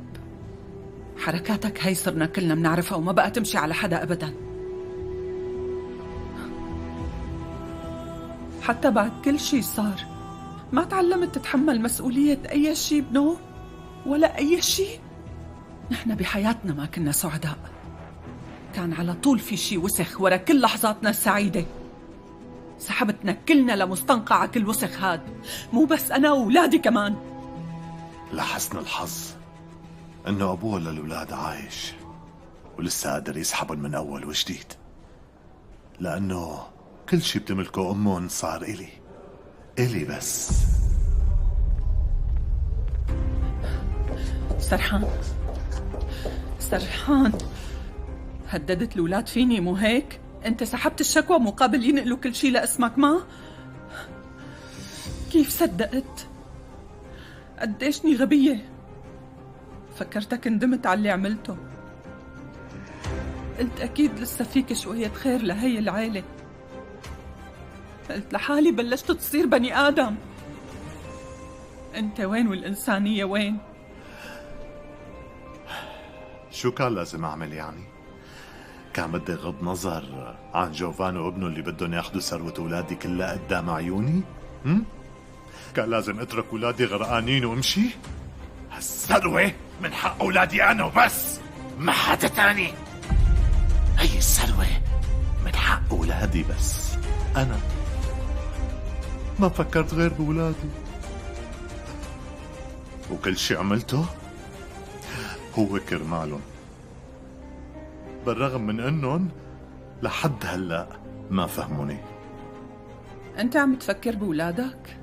حركاتك هاي صرنا كلنا بنعرفها وما بقى تمشي على حدا أبداً. حتى بعد كل شي صار ما تعلمت تتحمل مسؤولية أي شي بنو ولا أي شي. نحن بحياتنا ما كنا سعداء، كان على طول في شي وسخ ورا كل لحظاتنا السعيدة. سحبتنا كلنا لمستنقع كل وسخ هاد، مو بس أنا وولادي كمان. لحسن الحظ انه ابوه للولاد عايش ولسه قادر يسحبهم من اول وجديد، لانه كل شي بتملكه امهم صار إلي بس. سرحان، هددت الأولاد فيني مو هيك؟ أنت سحبت الشكوى مقابل ينقلوا كل شي لاسمك ما؟ كيف صدقت؟ قديشني غبية، فكرتك ندمت على اللي عملته. قلت أكيد لسه فيك شوية خير لهي العيلة. قلت لحالي بلشت تصير بني آدم. أنت وين والإنسانية وين؟ شو كان لازم أعمل يعني؟ كان بدي غض نظر عن جوفان وابنه اللي بدهم ياخدوا ثروة أولادي كلها قدام عيوني؟ كان لازم أترك أولادي غرقانين وأمشي؟ هالثروة من حق أولادي أنا وبس، ما حدا تاني. هي الثروة من حق أولادي بس. أنا ما فكرت غير بأولادي، وكل شي عملته هو كرمالهم، بالرغم من أنهم لحد هلأ ما فهموني. أنت عم تفكر بولادك؟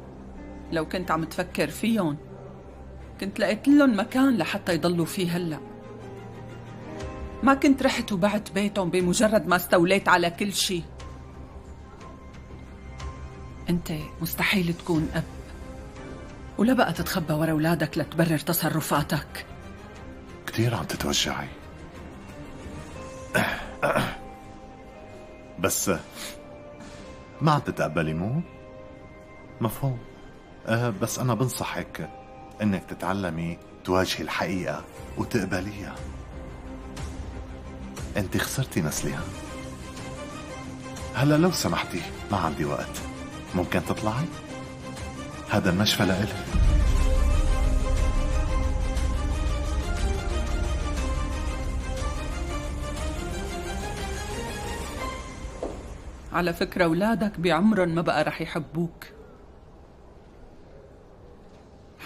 لو كنت عم تفكر فيهم كنت لقيت لهم مكان لحتى يضلوا فيه هلأ. ما كنت رحت وبعت بيتهم بمجرد ما استوليت على كل شي. أنت مستحيل تكون أب، ولا بقى تتخبى ورا أولادك لتبرر تصرفاتك. كتير عم تتوجعي، بس ما عم تتقبلي مو؟ مفهوم. بس أنا بنصحك إنك تتعلمي تواجهي الحقيقة وتقبليها. أنت خسرتي نسليها. هلا لو سمحتي ما عندي وقت، ممكن تطلعي؟ هذا المشفى لإلك. على فكرة أولادك بعمرهم ما بقى رح يحبوك،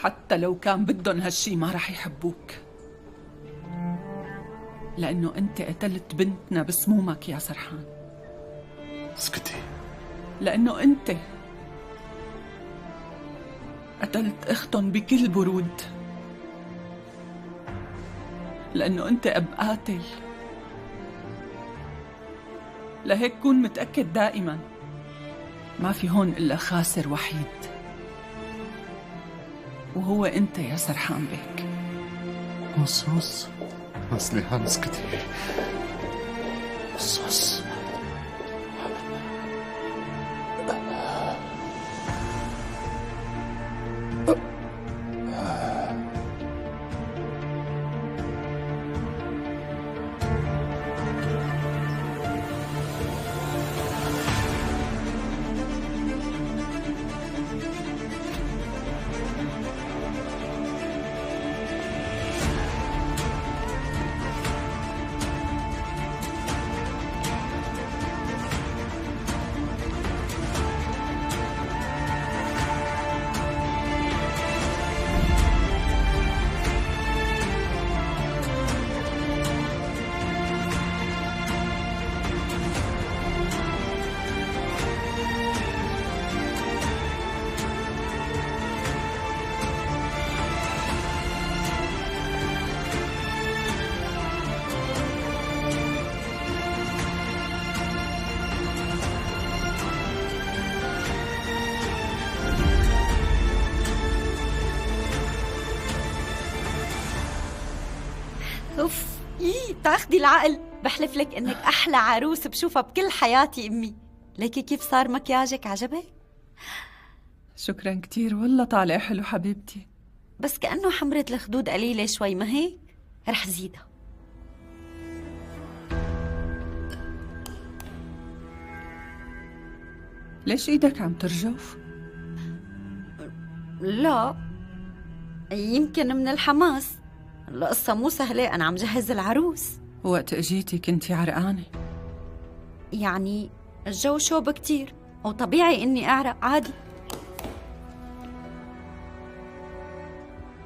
حتى لو كان بدهم هالشي ما رح يحبوك، لأنه أنت قتلت بنتنا بسمومك يا سرحان. اسكتي. لأنه أنت قتلت أختهم بكل برود، لأنه أنت أب قاتل. لهيك كون متأكد دائما ما في هون إلا خاسر وحيد، وهو أنت يا سرحان بيك. وصوص نسليها، اسكتي. وصوص اوف، بتاخدي العقل. بحلف لك انك احلى عروس بشوفها بكل حياتي امي. ليكي كيف صار مكياجك، عجبك؟ شكرا كتير، والله طالع حلو حبيبتي. بس كأنه حمرة الخدود قليلة شوي، ما هيك؟ رح زيدها. ليش ايدك عم ترجف؟ لا، يمكن من الحماس. القصة مو سهلة، أنا عم جهز العروس. وقت اجيتي كنتي عرقانة؟ يعني الجو شوب كتير، وطبيعي إني أعرق عادي.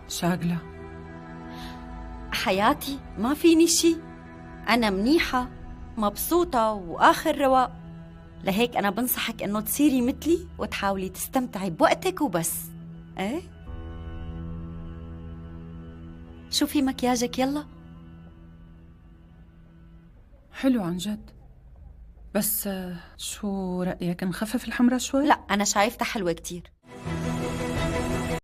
شاغلة حياتي، ما فيني شي. أنا منيحة مبسوطة وآخر رواق. لهيك أنا بنصحك إنه تصيري مثلي وتحاولي تستمتعي بوقتك وبس. إيه؟ شوفي مكياجك يلا. حلو عن جد، بس شو رأيك نخفف الحمرة شوي؟ لا أنا شايفتها حلوة كتير.